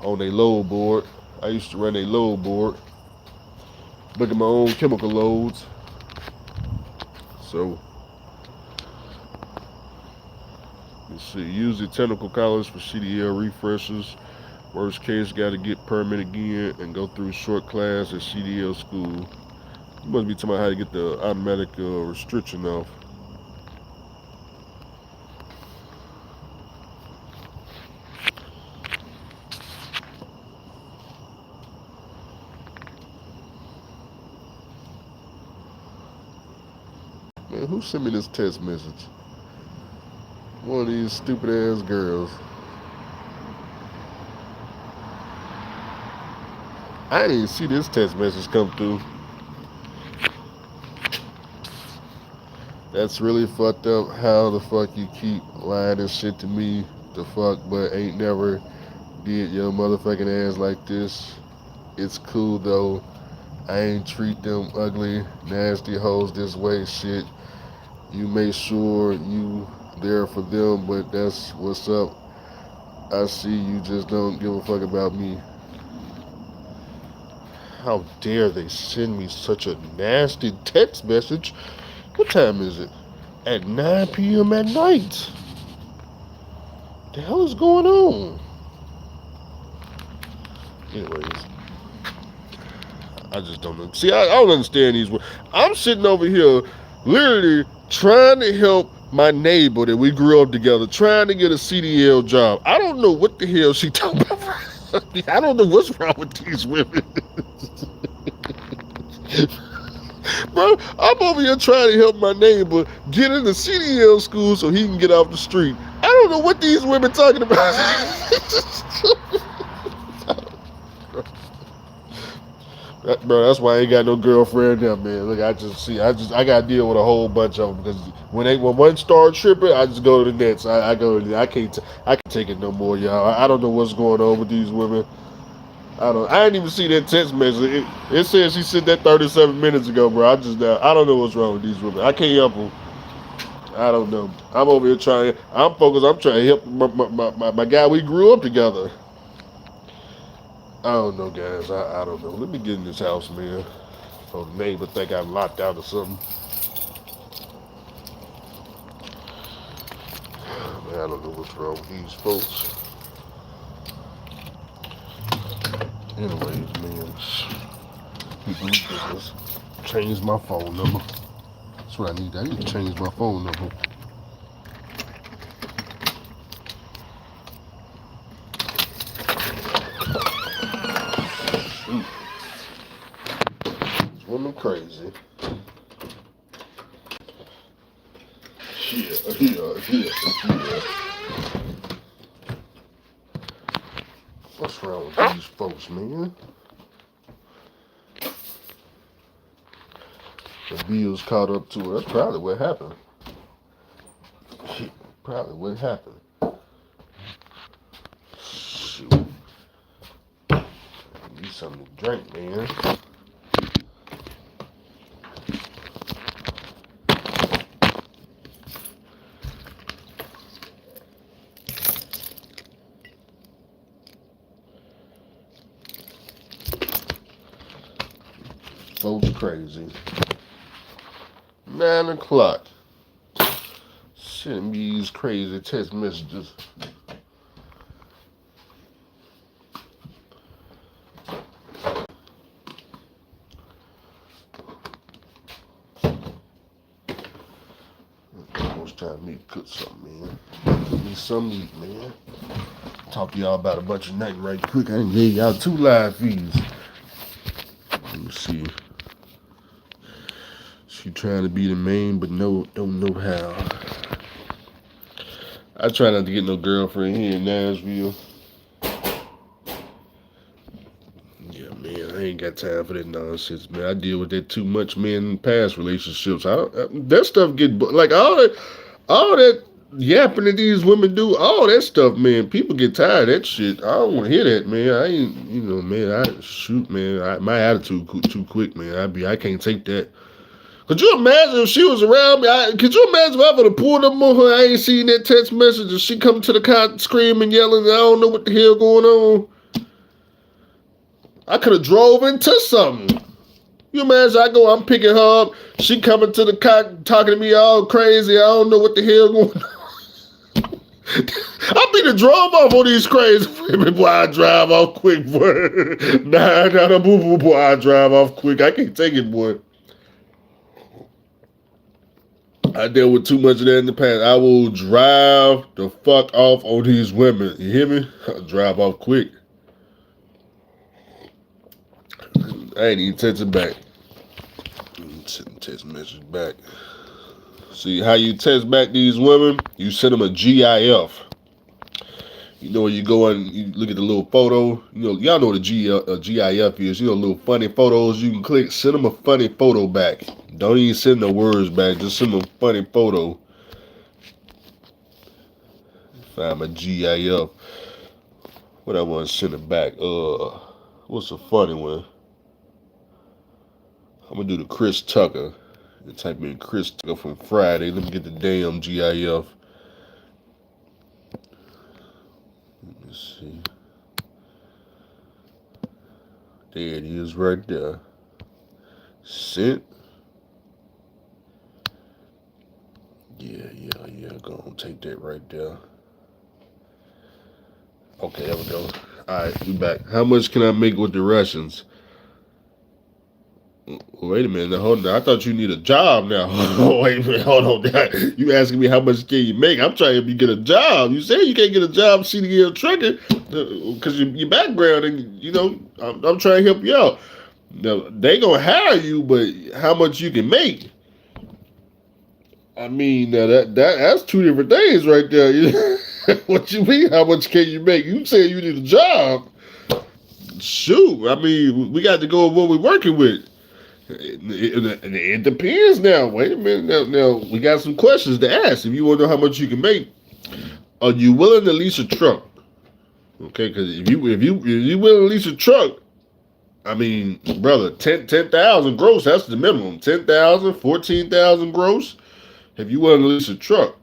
A: on a load board. I used to run a load board. Look at my own chemical loads. So, let's see. Use the technical college for CDL refreshers. Worst case, got to get permit again and go through short class at CDL school. You must be talking about how to get the automatic restriction off. Man, who sent me this text message? One of these stupid ass girls. I didn't even see this text message come through. That's really fucked up. How the fuck you keep lying and shit to me? The fuck, but ain't never did your motherfucking ass like this. It's cool though. I ain't treat them ugly, nasty hoes this way. Shit. You make sure you there for them, but that's what's up. I see you just don't give a fuck about me. How dare they send me such a nasty text message? What time is it? At 9 p.m. at night. The hell is going on? Anyways, I just don't know. See, I don't understand these words. I'm sitting over here literally trying to help my neighbor that we grew up together, trying to get a CDL job. I don't know what the hell she talking about. I don't know what's wrong with these women. Bro, I'm over here trying to help my neighbor get into CDL school so he can get off the street. I don't know what these women talking about. Bro, that's why I ain't got no girlfriend now, man. Look, I gotta deal with a whole bunch of them because when one start tripping, I just go to the next. I can't take it no more, y'all. I don't know what's going on with these women. I didn't even see that text message. It says she sent that 37 minutes ago, bro. I don't know what's wrong with these women. I can't help them. I don't know. I'm over here trying. I'm focused. I'm trying to help my guy. We grew up together. I don't know, guys. I don't know. Let me get in this house, man. So the neighbor think I'm locked out or something. Man, I don't know what's wrong with these folks. Anyways, man. People need business. Change my phone number. That's what I need. I need to change my phone number. Women crazy. Yeah. What's wrong with these folks, man? The bills caught up to her. That's probably what happened. Shit, probably what happened. Shoot. Need something to drink, man. Folks crazy. 9 o'clock. Sending me these crazy text messages. Almost time for me to cook something, man. Give me something to eat, man. Talk to y'all about a bunch of night right quick. I done gave y'all 2 live feeds. Let me see. She trying to be the main, but don't know how. I try not to get no girlfriend here in Nashville. Yeah, man, I ain't got time for that nonsense, man. I deal with that too much, man, in past relationships. That stuff get, like, all that yapping that these women do, all that stuff, man, people get tired of that shit. I don't want to hear that, man. I ain't, man, my attitude too quick, man. I can't take that. Could you imagine if she was around me? Could you imagine if I would have pulled up on her? I ain't seen that text message and she come to the car screaming, yelling, I don't know what the hell going on. I could have drove into something. You imagine I'm picking her up. She coming to the car talking to me all crazy. I don't know what the hell going on. I be the drove off on these crazy women. Boy, I drive off quick, boy. Nah, boo, boy, I drive off quick. I can't take it, boy. I dealt with too much of that in the past. I will drive the fuck off on these women. You hear me? I'll drive off quick. I ain't even texting back. Text message back. See how you text back these women? You send them a GIF. You know, when you go and you look at the little photo. You know, y'all know what a GIF is. You know, little funny photos you can click. Send them a funny photo back. Don't even send the words back. Just send them a funny photo. Find my GIF. What I want to send it back? What's a funny one? I'm gonna do the Chris Tucker. You type in Chris Tucker from Friday. Let me get the damn GIF. Let me see. There it is right there. Sent. Yeah. Go on, take that right there. Okay, there we go. Alright, we back. How much can I make with the Russians? Wait a minute, now, hold on. I thought you need a job now. Wait a minute, hold on. You asking me how much can you make? I'm trying to get a job. You say you can't get a job, CDL trucker, because your background, and you know, I'm trying to help you out. Now, they gonna hire you, but how much you can make? I mean, now that's two different things right there. What you mean? How much can you make? You say you need a job. Shoot, I mean, we got to go with what we're working with. It depends now. Wait a minute. Now we got some questions to ask. If you want to know how much you can make, are you willing to lease a truck? Okay, because if you willing to lease a truck, I mean, brother, 10,000 gross. That's the minimum. 10,000, 14,000 gross. If you willing to lease a truck,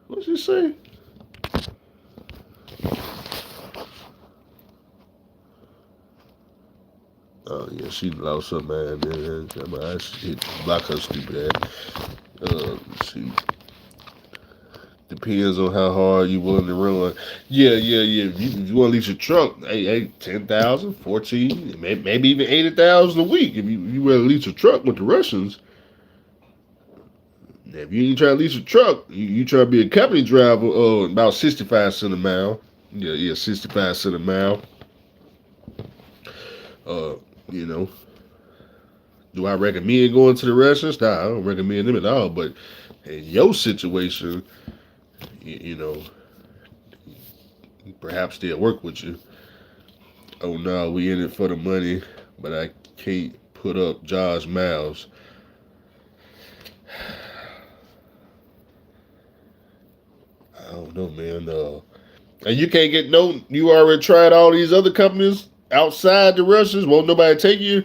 A: what's she say? Oh, yeah, she lost her man. I should block her stupid ass. Let's see. Depends on how hard you willing to run. Yeah. If you want to lease your truck, hey, 10,000, 14, maybe even 80,000 a week. If you want to lease a truck with the Russians. If you ain't trying to lease a truck, you try to be a company driver, about 65 cents a mile. Yeah, 65 cents a mile. You know, do I recommend going to the Russians? Nah, I don't recommend them at all. But in your situation, you know, perhaps they'll work with you. Oh no, we in it for the money, but I can't put up Josh miles. I don't know, man. And you can't get you already tried all these other companies outside the Russians. Won't nobody take you?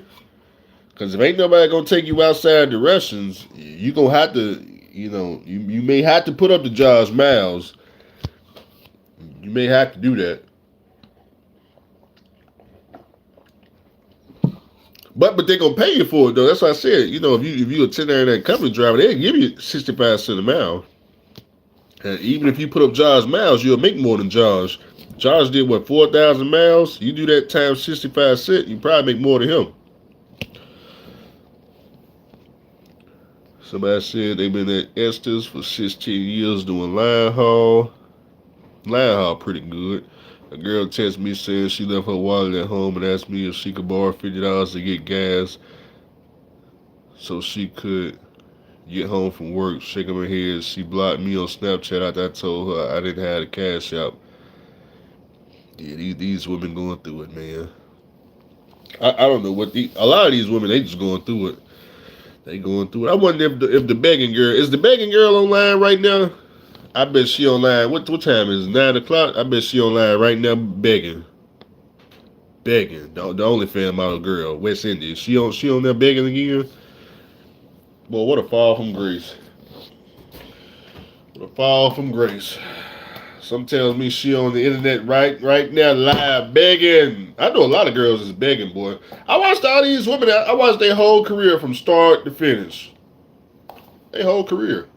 A: Because if ain't nobody gonna take you outside the Russians, you gonna have to, you know, you may have to put up the Josh miles. You may have to do that. But they're gonna pay you for it though. That's what I said. You know, if you a 1099 company driver, they'll give you 65 cents a mile. And even if you put up Josh miles, you'll make more than Josh. Josh did what, 4,000 miles? You do that times 65 cents, you probably make more than him. Somebody said they've been at Estes for 16 years doing line haul. Line haul pretty good. A girl texted me saying she left her wallet at home and asked me if she could borrow $50 to get gas so she could get home from work. Shaking her head, she blocked me on Snapchat after I told her I didn't have the cash out. Yeah, these women going through it, man. I don't know what a lot of these women, they just going through it. They going through it. I wonder if the begging girl, is the begging girl online right now? I bet she online. What time is it? 9 o'clock? I bet she online right now begging. Begging. The only fan model girl, West Indies. She on there begging again? Boy, what a fall from grace. What a fall from grace. Some tells me she on the internet right now, live begging. I know a lot of girls is begging, boy. I watched all these women. I watched their whole career from start to finish. Their whole career.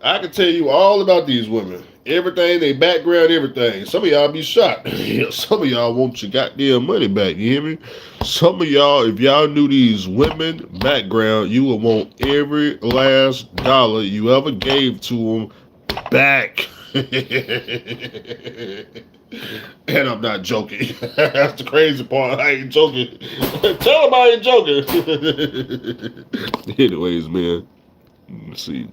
A: I can tell you all about these women. Everything, their background, everything. Some of y'all be shocked. Some of y'all want your goddamn money back. You hear me? Some of y'all, if y'all knew these women background, you would want every last dollar you ever gave to them back. And I'm not joking. That's the crazy part. I ain't joking. Tell them I ain't joking. Anyways, man. Let's see.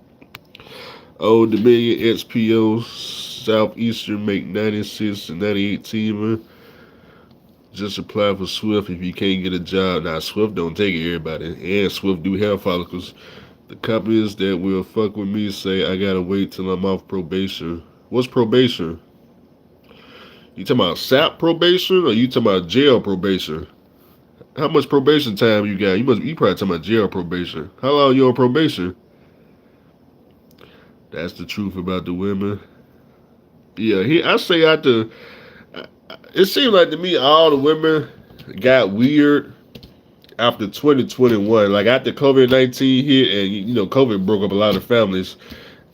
A: Old Dominion XPO Southeastern make 96 and 98 teamer. Just apply for Swift if you can't get a job. Now Swift don't take everybody, and Swift do hair follicles. The companies that will fuck with me say I gotta wait till I'm off probation. What's probation? You talking about SAP probation or you talking about jail probation? How much probation time you got? You probably talking about jail probation. How long you on probation? That's the truth about the women. Yeah, I say after. It seems like to me all the women got weird after 2021. Like after COVID-19 hit and COVID broke up a lot of families.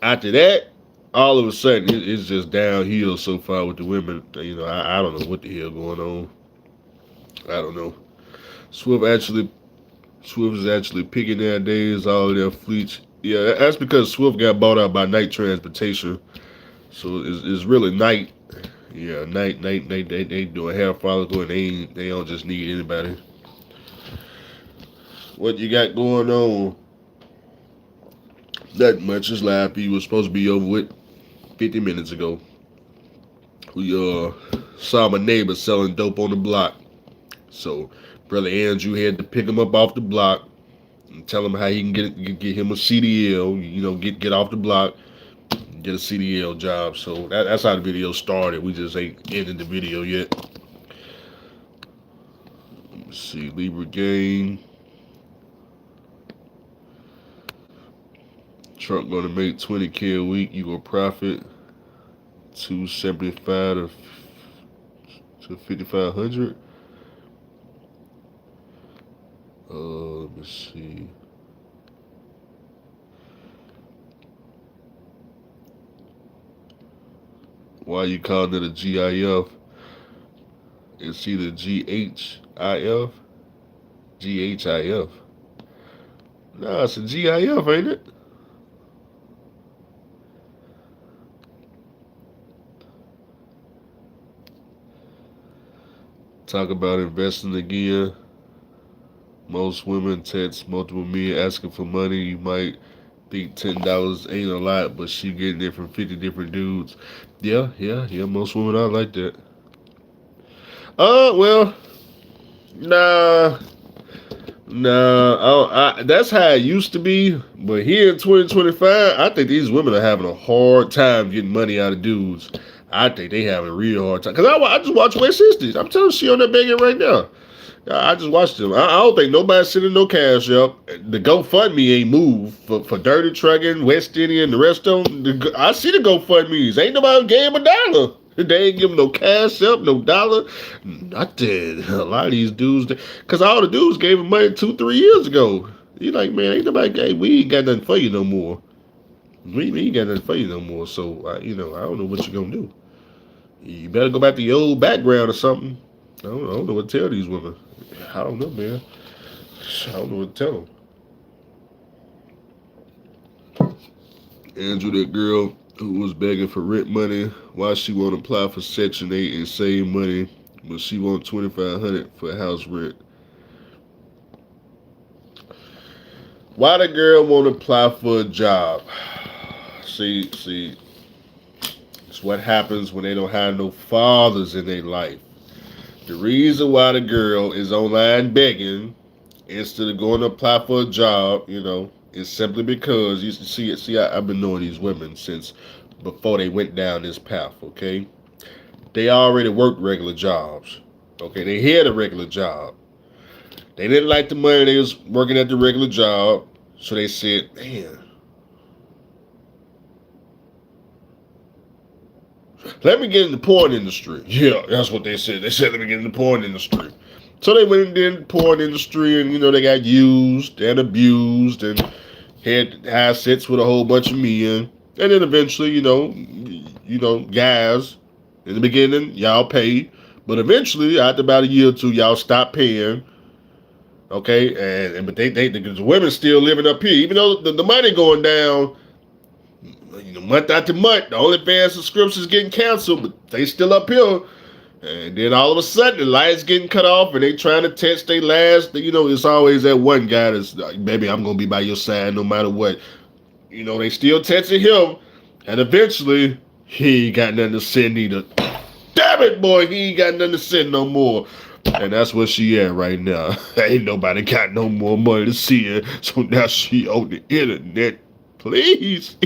A: After that, all of a sudden it's just downhill so far with the women. I don't know what the hell going on. I don't know. Swift is actually picking nowadays all of their fleets. Yeah, that's because Swift got bought out by Night Transportation. So it's really Night. Yeah, Night. They doing hair follicle and they don't just need anybody. What you got going on? That much. This live feed was supposed to be over with 50 minutes ago. We saw my neighbor selling dope on the block. So brother Andrew had to pick him up off the block and tell him how he can get him a CDL. Get off the block, get a CDL job. So that's how the video started. We just ain't ended the video yet. Let's see, Libra game. Truck gonna make $20K a week. You gonna profit $275 to $5,500. Let me see. Why you calling it a GIF? It's either GHIF, GHIF. Nah, it's a GIF, ain't it? Talk about investing again. Most women text multiple men asking for money. You might think $10 ain't a lot, but she getting it from 50 different dudes. Yeah. Most women are like that. Well, nah. That's how it used to be. But here in 2025, I think these women are having a hard time getting money out of dudes. I think they having a real hard time. Cause I just watch West Sisters. I'm telling you, she on that begging right now. I just watched them. I don't think nobody's sending no cash up. The GoFundMe ain't moved for Dirty Trucking, West Indian, the rest of them. I see the GoFundMes. Ain't nobody gave them $1. They ain't give them no cash up, no dollar. Nothing. A lot of these dudes, because all the dudes gave them money 2-3 years ago. You like, man, ain't nobody. We ain't got nothing for you no more. We ain't got nothing for you no more. So I don't know what you're gonna do. You better go back to your old background or something. I don't know what to tell these women. I don't know, man. I don't know what to tell them. Andrew, that girl who was begging for rent money, why she won't apply for Section 8 and save money, but she want $2,500 for house rent. Why the girl won't apply for a job? See, it's what happens when they don't have no fathers in their life. The reason why the girl is online begging instead of going to apply for a job, is simply because you see, I've been knowing these women since before they went down this path, okay? They already worked regular jobs, okay? They had a regular job. They didn't like the money they was working at the regular job, so they said, man, let me get in the porn industry. Yeah, that's what they said. They said, let me get in the porn industry. So they went in the porn industry, and they got used and abused and had high sex with a whole bunch of men. And then eventually, guys, in the beginning, y'all paid. But eventually, after about a year or two, y'all stopped paying. Okay, but the women still living up here, even though the money going down, month after month. The OnlyFans subscriptions getting canceled, but they still up here. And then all of a sudden, the lights getting cut off, and they trying to test their last. It's always that one guy that's like, baby, I'm gonna be by your side no matter what. They still testing him, and eventually, he ain't got nothing to send either. Damn it, boy, he ain't got nothing to send no more. And that's where she at right now. Ain't nobody got no more money to see her, so now she on the internet. Please,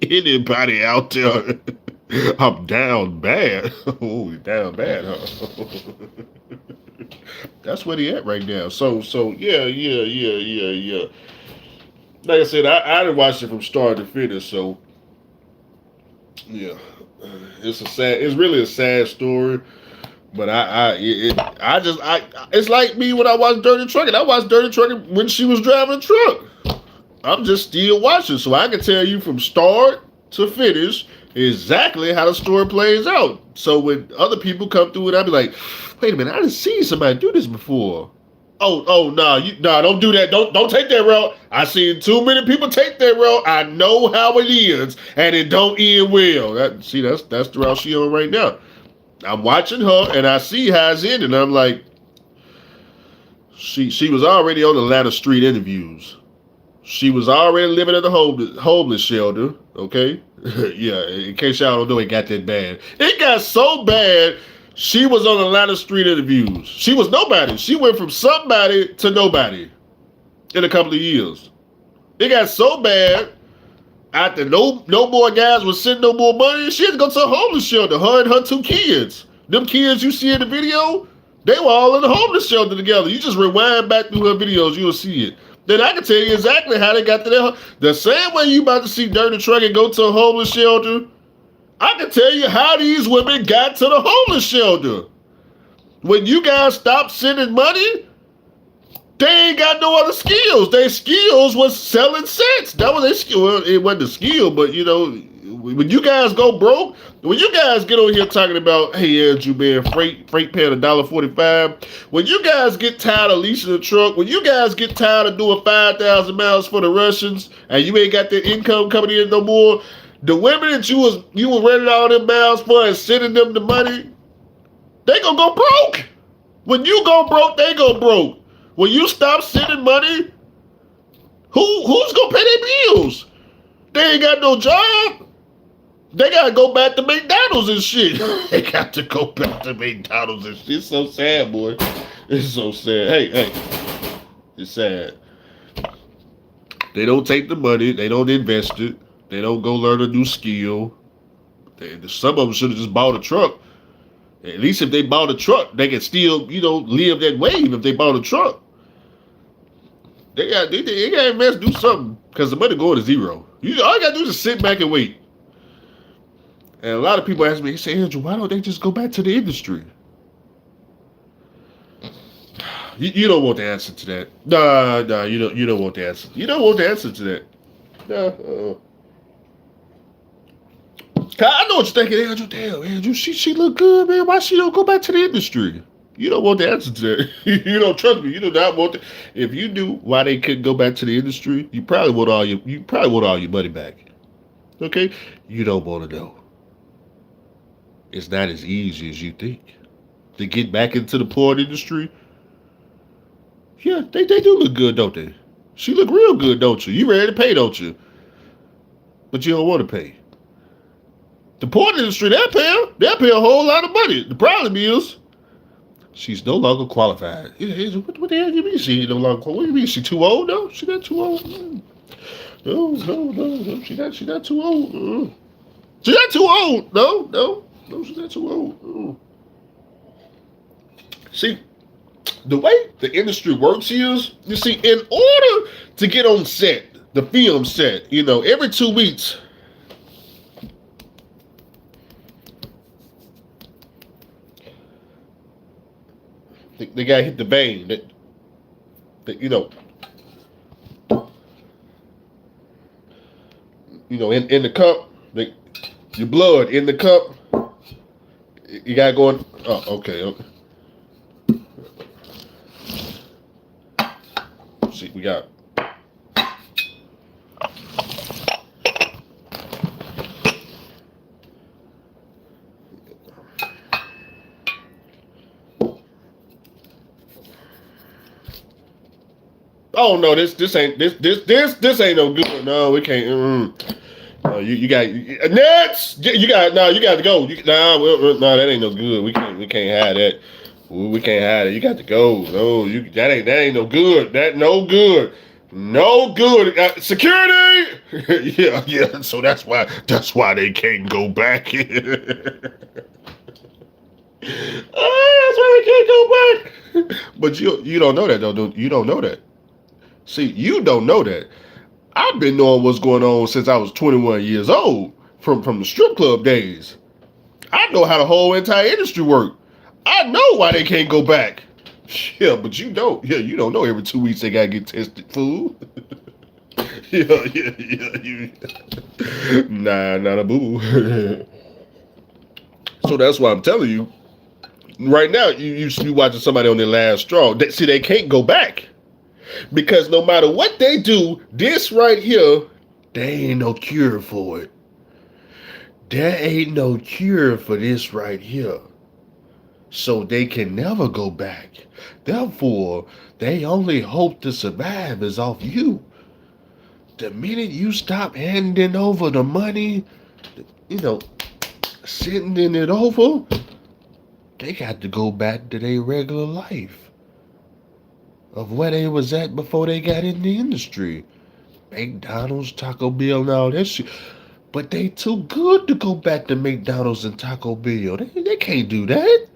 A: anybody out there? I'm down bad. Oh, down bad, huh? That's where he at right now. So yeah. Like I said, I didn't watch it from start to finish. So yeah, it's really a sad story. But it's like me when I watched Dirty Trucking. I watched Dirty Trucking when she was driving a truck. I'm just still watching, so I can tell you from start to finish exactly how the story plays out. So when other people come through it, I'll be like, wait a minute, I didn't see somebody do this before. Oh, no, don't do that. Don't take that route. I seen too many people take that route. I know how it ends, and it don't end well. That's the route she on right now. I'm watching her, and I see how it's ending. I'm like, she was already on the Atlanta street interviews. She was already living at the homeless shelter, okay? Yeah, in case y'all don't know, it got that bad. It got so bad, she was on Atlanta street interviews. She was nobody. She went from somebody to nobody in a couple of years. It got so bad, after no more guys was sending no more money, she had to go to a homeless shelter, her and her 2 kids. Them kids you see in the video, they were all in the homeless shelter together. You just rewind back through her videos, you'll see it. Then I can tell you exactly how they got to there. The same way you about to see Dirty Trucking go to a homeless shelter, I can tell you how these women got to the homeless shelter. When you guys stopped sending money, they ain't got no other skills. Their skills was selling sex. That was their skill. Well, it wasn't a skill, but when you guys go broke, when you guys get on here talking about, hey, Andrew, man, freight paying $1.45. When you guys get tired of leasing a truck, when you guys get tired of doing 5,000 miles for the Russians, and you ain't got that income coming in no more, the women that you were renting all them miles for and sending them the money, they gonna go broke. When you go broke, they go broke. When you stop sending money, who's gonna pay their bills? They ain't got no job. They gotta go back to McDonald's and shit. They got to go back to McDonald's and shit. It's so sad, boy. It's so sad. Hey, it's sad. They don't take the money. They don't invest it. They don't go learn a new skill. Some of them should have just bought a truck. At least if they bought a truck, they can still, live that wave if they bought a truck. They got to invest, do something, because the money going to zero. All you got to do is sit back and wait. And a lot of people ask me, they say, Andrew, why don't they just go back to the industry? You don't want the answer to that. No, you don't want the answer. You don't want the answer to that. No. I know what you're thinking, Andrew. Damn, Andrew, she look good, man. Why she don't go back to the industry? You don't want the answer to that. You don't trust me. You do not want. If you knew why they couldn't go back to the industry, you probably want all your money back. Okay, you don't want to know. It's not as easy as you think to get back into the porn industry. Yeah, they do look good, don't they? She look real good, don't you? You ready to pay, don't you? But you don't want to pay. The porn industry, they'll pay a whole lot of money. The problem is, she's no longer qualified. What the hell do you mean she no longer qualified? What do you mean, she too old? No, she not too old. No, she not too old. She not too old. No, she's not too old. See, the way the industry works is, you see, in order to get on set, the film set, every 2 weeks, They got to hit the vein. You know, in the cup, your blood in the cup. You got to go in. Oh, okay. See, we got. Oh no, this ain't no good. No, we can't. You got next. You got no. You got to go. No, that ain't no good. We can't have that. We can't have it. You got to go. No, that ain't no good. That no good. No good. Security. Yeah. So that's why they can't go back. That's why they can't go back. But you don't know that though. You don't know that. See, you don't know that. I've been knowing what's going on since I was 21 years old, from the strip club days. I know how the whole entire industry works. I know why they can't go back. Yeah, but you don't. Yeah, you don't know every 2 weeks they gotta get tested, fool. Yeah. Nah, not a boo. So that's why I'm telling you. Right now, you watching somebody on their last straw. They can't go back. Because no matter what they do, this right here, there ain't no cure for it. There ain't no cure for this right here. So they can never go back. Therefore, they only hope to survive is off you. The minute you stop handing over the money, sending it over, they got to go back to their regular life of where they was at before they got in the industry. McDonald's, Taco Bell, and all that shit. But they too good to go back to McDonald's and Taco Bell. They can't do that.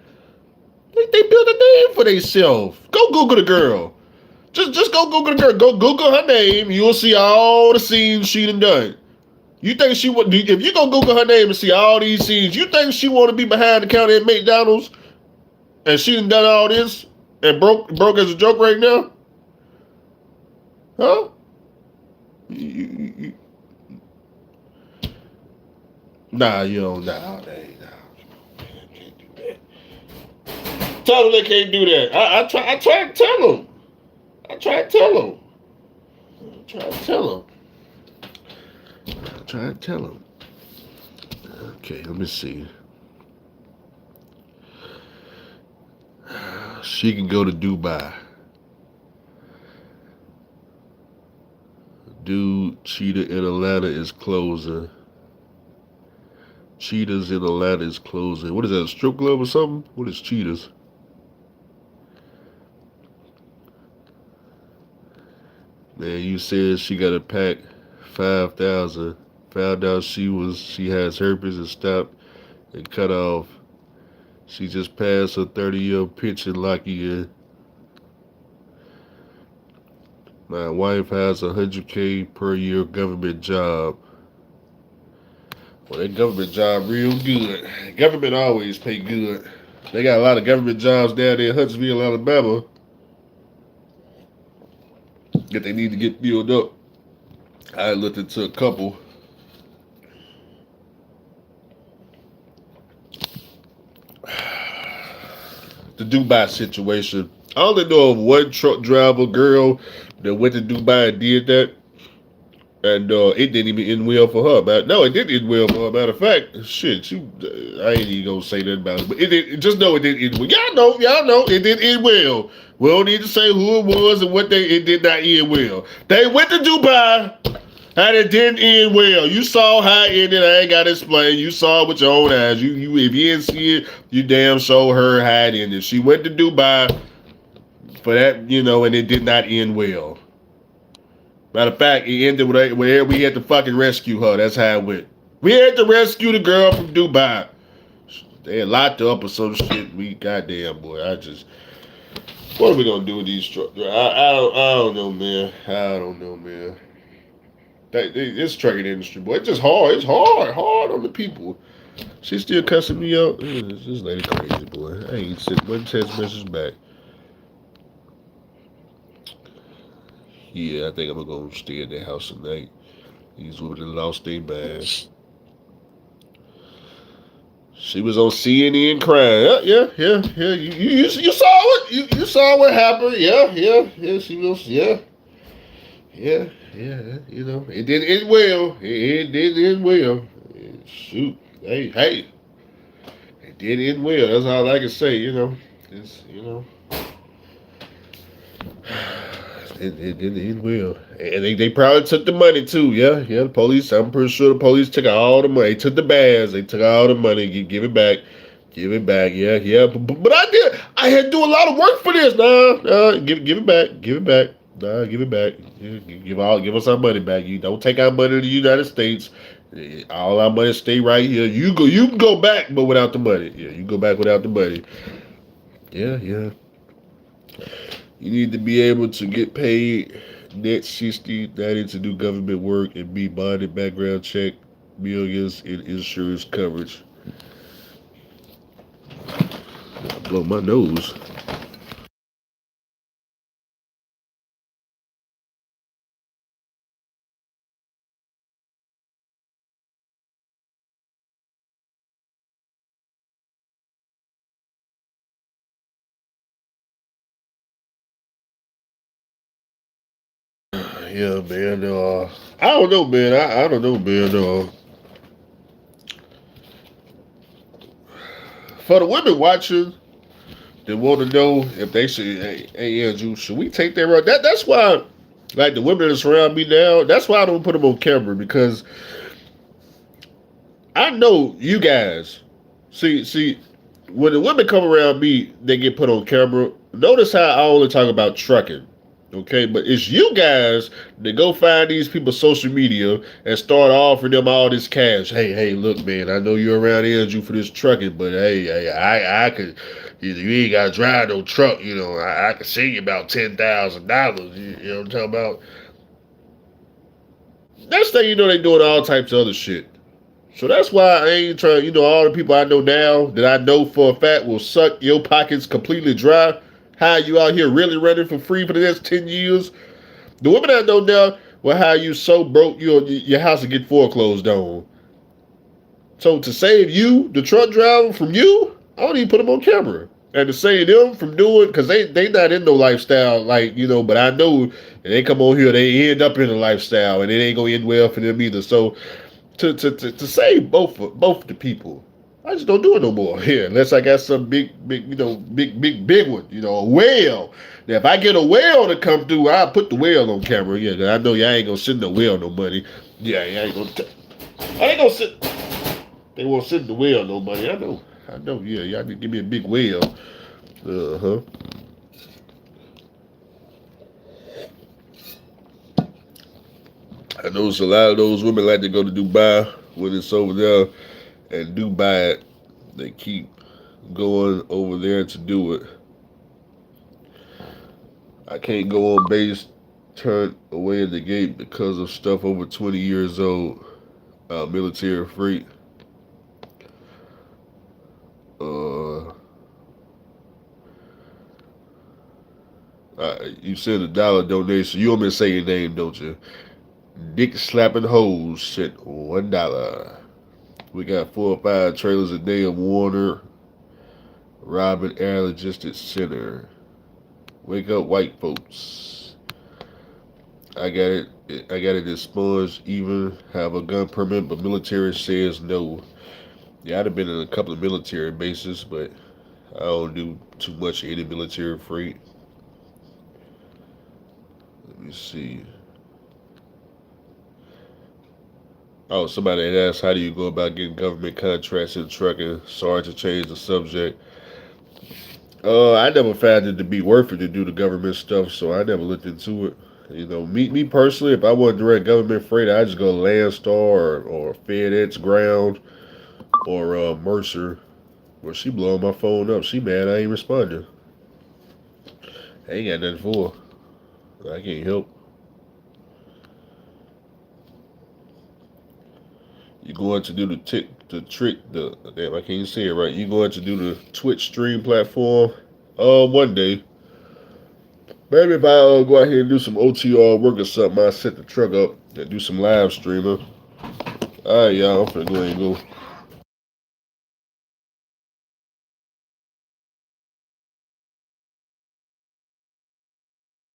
A: They built a name for themselves. Go Google the girl. Just go Google the girl. Go Google her name. You'll see all the scenes she done. You think she would? If you go Google her name and see all these scenes, you think she want to be behind the counter at McDonald's? And she done all this and broke as a joke right now? Huh? Nah, you don't. Nah, they can't do that. Tell them they can't do that. I try to tell them. Try to tell them. Okay, let me see. She can go to Dubai. Dude, Cheetah in Atlanta is closing. Cheetahs in Atlanta is closing. What is that, a strip club or something? What is Cheetahs? Man, you said she got a pack 5,000. Found out she has herpes and stopped and cut off. She just passed her 30-year pension lucky in. My wife has a $100K per year government job. Well, that government job real good. Government always pay good. They got a lot of government jobs down there in Huntsville, Alabama, that they need to get filled up. I looked into a couple. The Dubai situation. I only know of one truck driver girl that went to Dubai and did that. And it didn't even end well for her. No, it didn't end well for her. Matter of fact, shit, I ain't even gonna say that about it. But just know it didn't end well. Y'all know it didn't end well. We don't need to say who it was and it did not end well. They went to Dubai and it didn't end well. You saw how it ended. I ain't gotta explain. You saw it with your own eyes. If you didn't see it, you damn sure heard how it ended. She went to Dubai for that, and it did not end well. Matter of fact, it ended where we had to fucking rescue her. That's how it went. We had to rescue the girl from Dubai. They had locked her up or some shit. Goddamn, boy. What are we gonna do with these trucks? I don't know, man. This trucking industry, boy, it's just hard. It's hard on the people. She's still cussing me out. This lady crazy, boy. I ain't sent one text message back. Yeah, I think I'm gonna go stay at their house tonight. These women that lost their minds. She was on CNN crying. Yeah. You saw it. You saw what happened. Yeah. She was. Yeah. You know, it didn't end well. It didn't end well. Shoot. Hey. It did end well. That's all I can say. You know, it's it didn't end well. And they probably took the money too. Yeah. The police. I'm pretty sure the police took all the money. They took the bags. They took all the money. Give it back. Give it back. Yeah. But I did. I had to do a lot of work for this. Nah. Give it back. Give it back. Nah, give it back. Give us our money back. You don't take our money to the United States. All our money stay right here. You can go back, but without the money. Yeah, you go back without the money. Yeah. You need to be able to get paid net 60, 90 to do government work and be bonded, background check, millions in insurance coverage. I blow my nose. Yeah, man. I don't know, man. I don't know, man. For the women watching, they want to know if they should. Hey, Andrew, should we take that road? That's why, like the women that surround me now. That's why I don't put them on camera because I know you guys. See, when the women come around me, they get put on camera. Notice how I only talk about trucking. Okay, but it's you guys that go find these people social media and start offering them all this cash. Hey, look, man, I know you're around Andrew for this trucking, but hey, I could, you ain't got to drive no truck, you know, I could save you about $10,000. You know what I'm talking about? Next thing you know, they doing all types of other shit. So that's why I ain't trying, all the people I know now that I know for a fact will suck your pockets completely dry. How you out here really running for free for the next 10 years? The women I know now will have you so broke your house will get foreclosed on. So to save you, the truck driver, from you, I don't even put them on camera. And to save them from doing, because they not in no lifestyle, like, but I know they come on here, they end up in a lifestyle, and it ain't going to end well for them either. So to save both the people, I just don't do it no more. Yeah, unless I got some big, big one, a whale. Now, if I get a whale to come through, I'll put the whale on camera. Yeah, cause I know y'all ain't gonna send the whale no money. Yeah, I ain't gonna send. They won't send the whale no money. I know. Yeah, y'all need to give me a big whale. Uh-huh. I know it's a lot of those women like to go to Dubai when it's over there, and Dubai, they keep going over there to do it. I can't go on base, turn away at the gate because of stuff over 20 years old. Military freight. You send $1 donation. You want me to say your name, don't you? Dick slapping hoes sent $1. We got 4 or 5 trailers a day of Warner Robin Air Logistics Center. Wake up, white folks. I got it expunged. Even have a gun permit, but military says no. Yeah, I'd have been in a couple of military bases, but I don't do too much of any military freight. Let me see. Oh, somebody had asked, how do you go about getting government contracts in trucking? Sorry to change the subject. I never found it to be worth it to do the government stuff, so I never looked into it. Me personally, if I want direct government freight, I just go Landstar or FedEx Ground or Mercer. Well, she blowing my phone up. She mad I ain't responding. I ain't got nothing for her. I can't help. You going to do damn, I can't say it right. You going to do the Twitch stream platform? One day. Maybe if I go out here and do some OTR work or something, I'll set the truck up and do some live streaming. All right, y'all. I'm finna go ahead and go.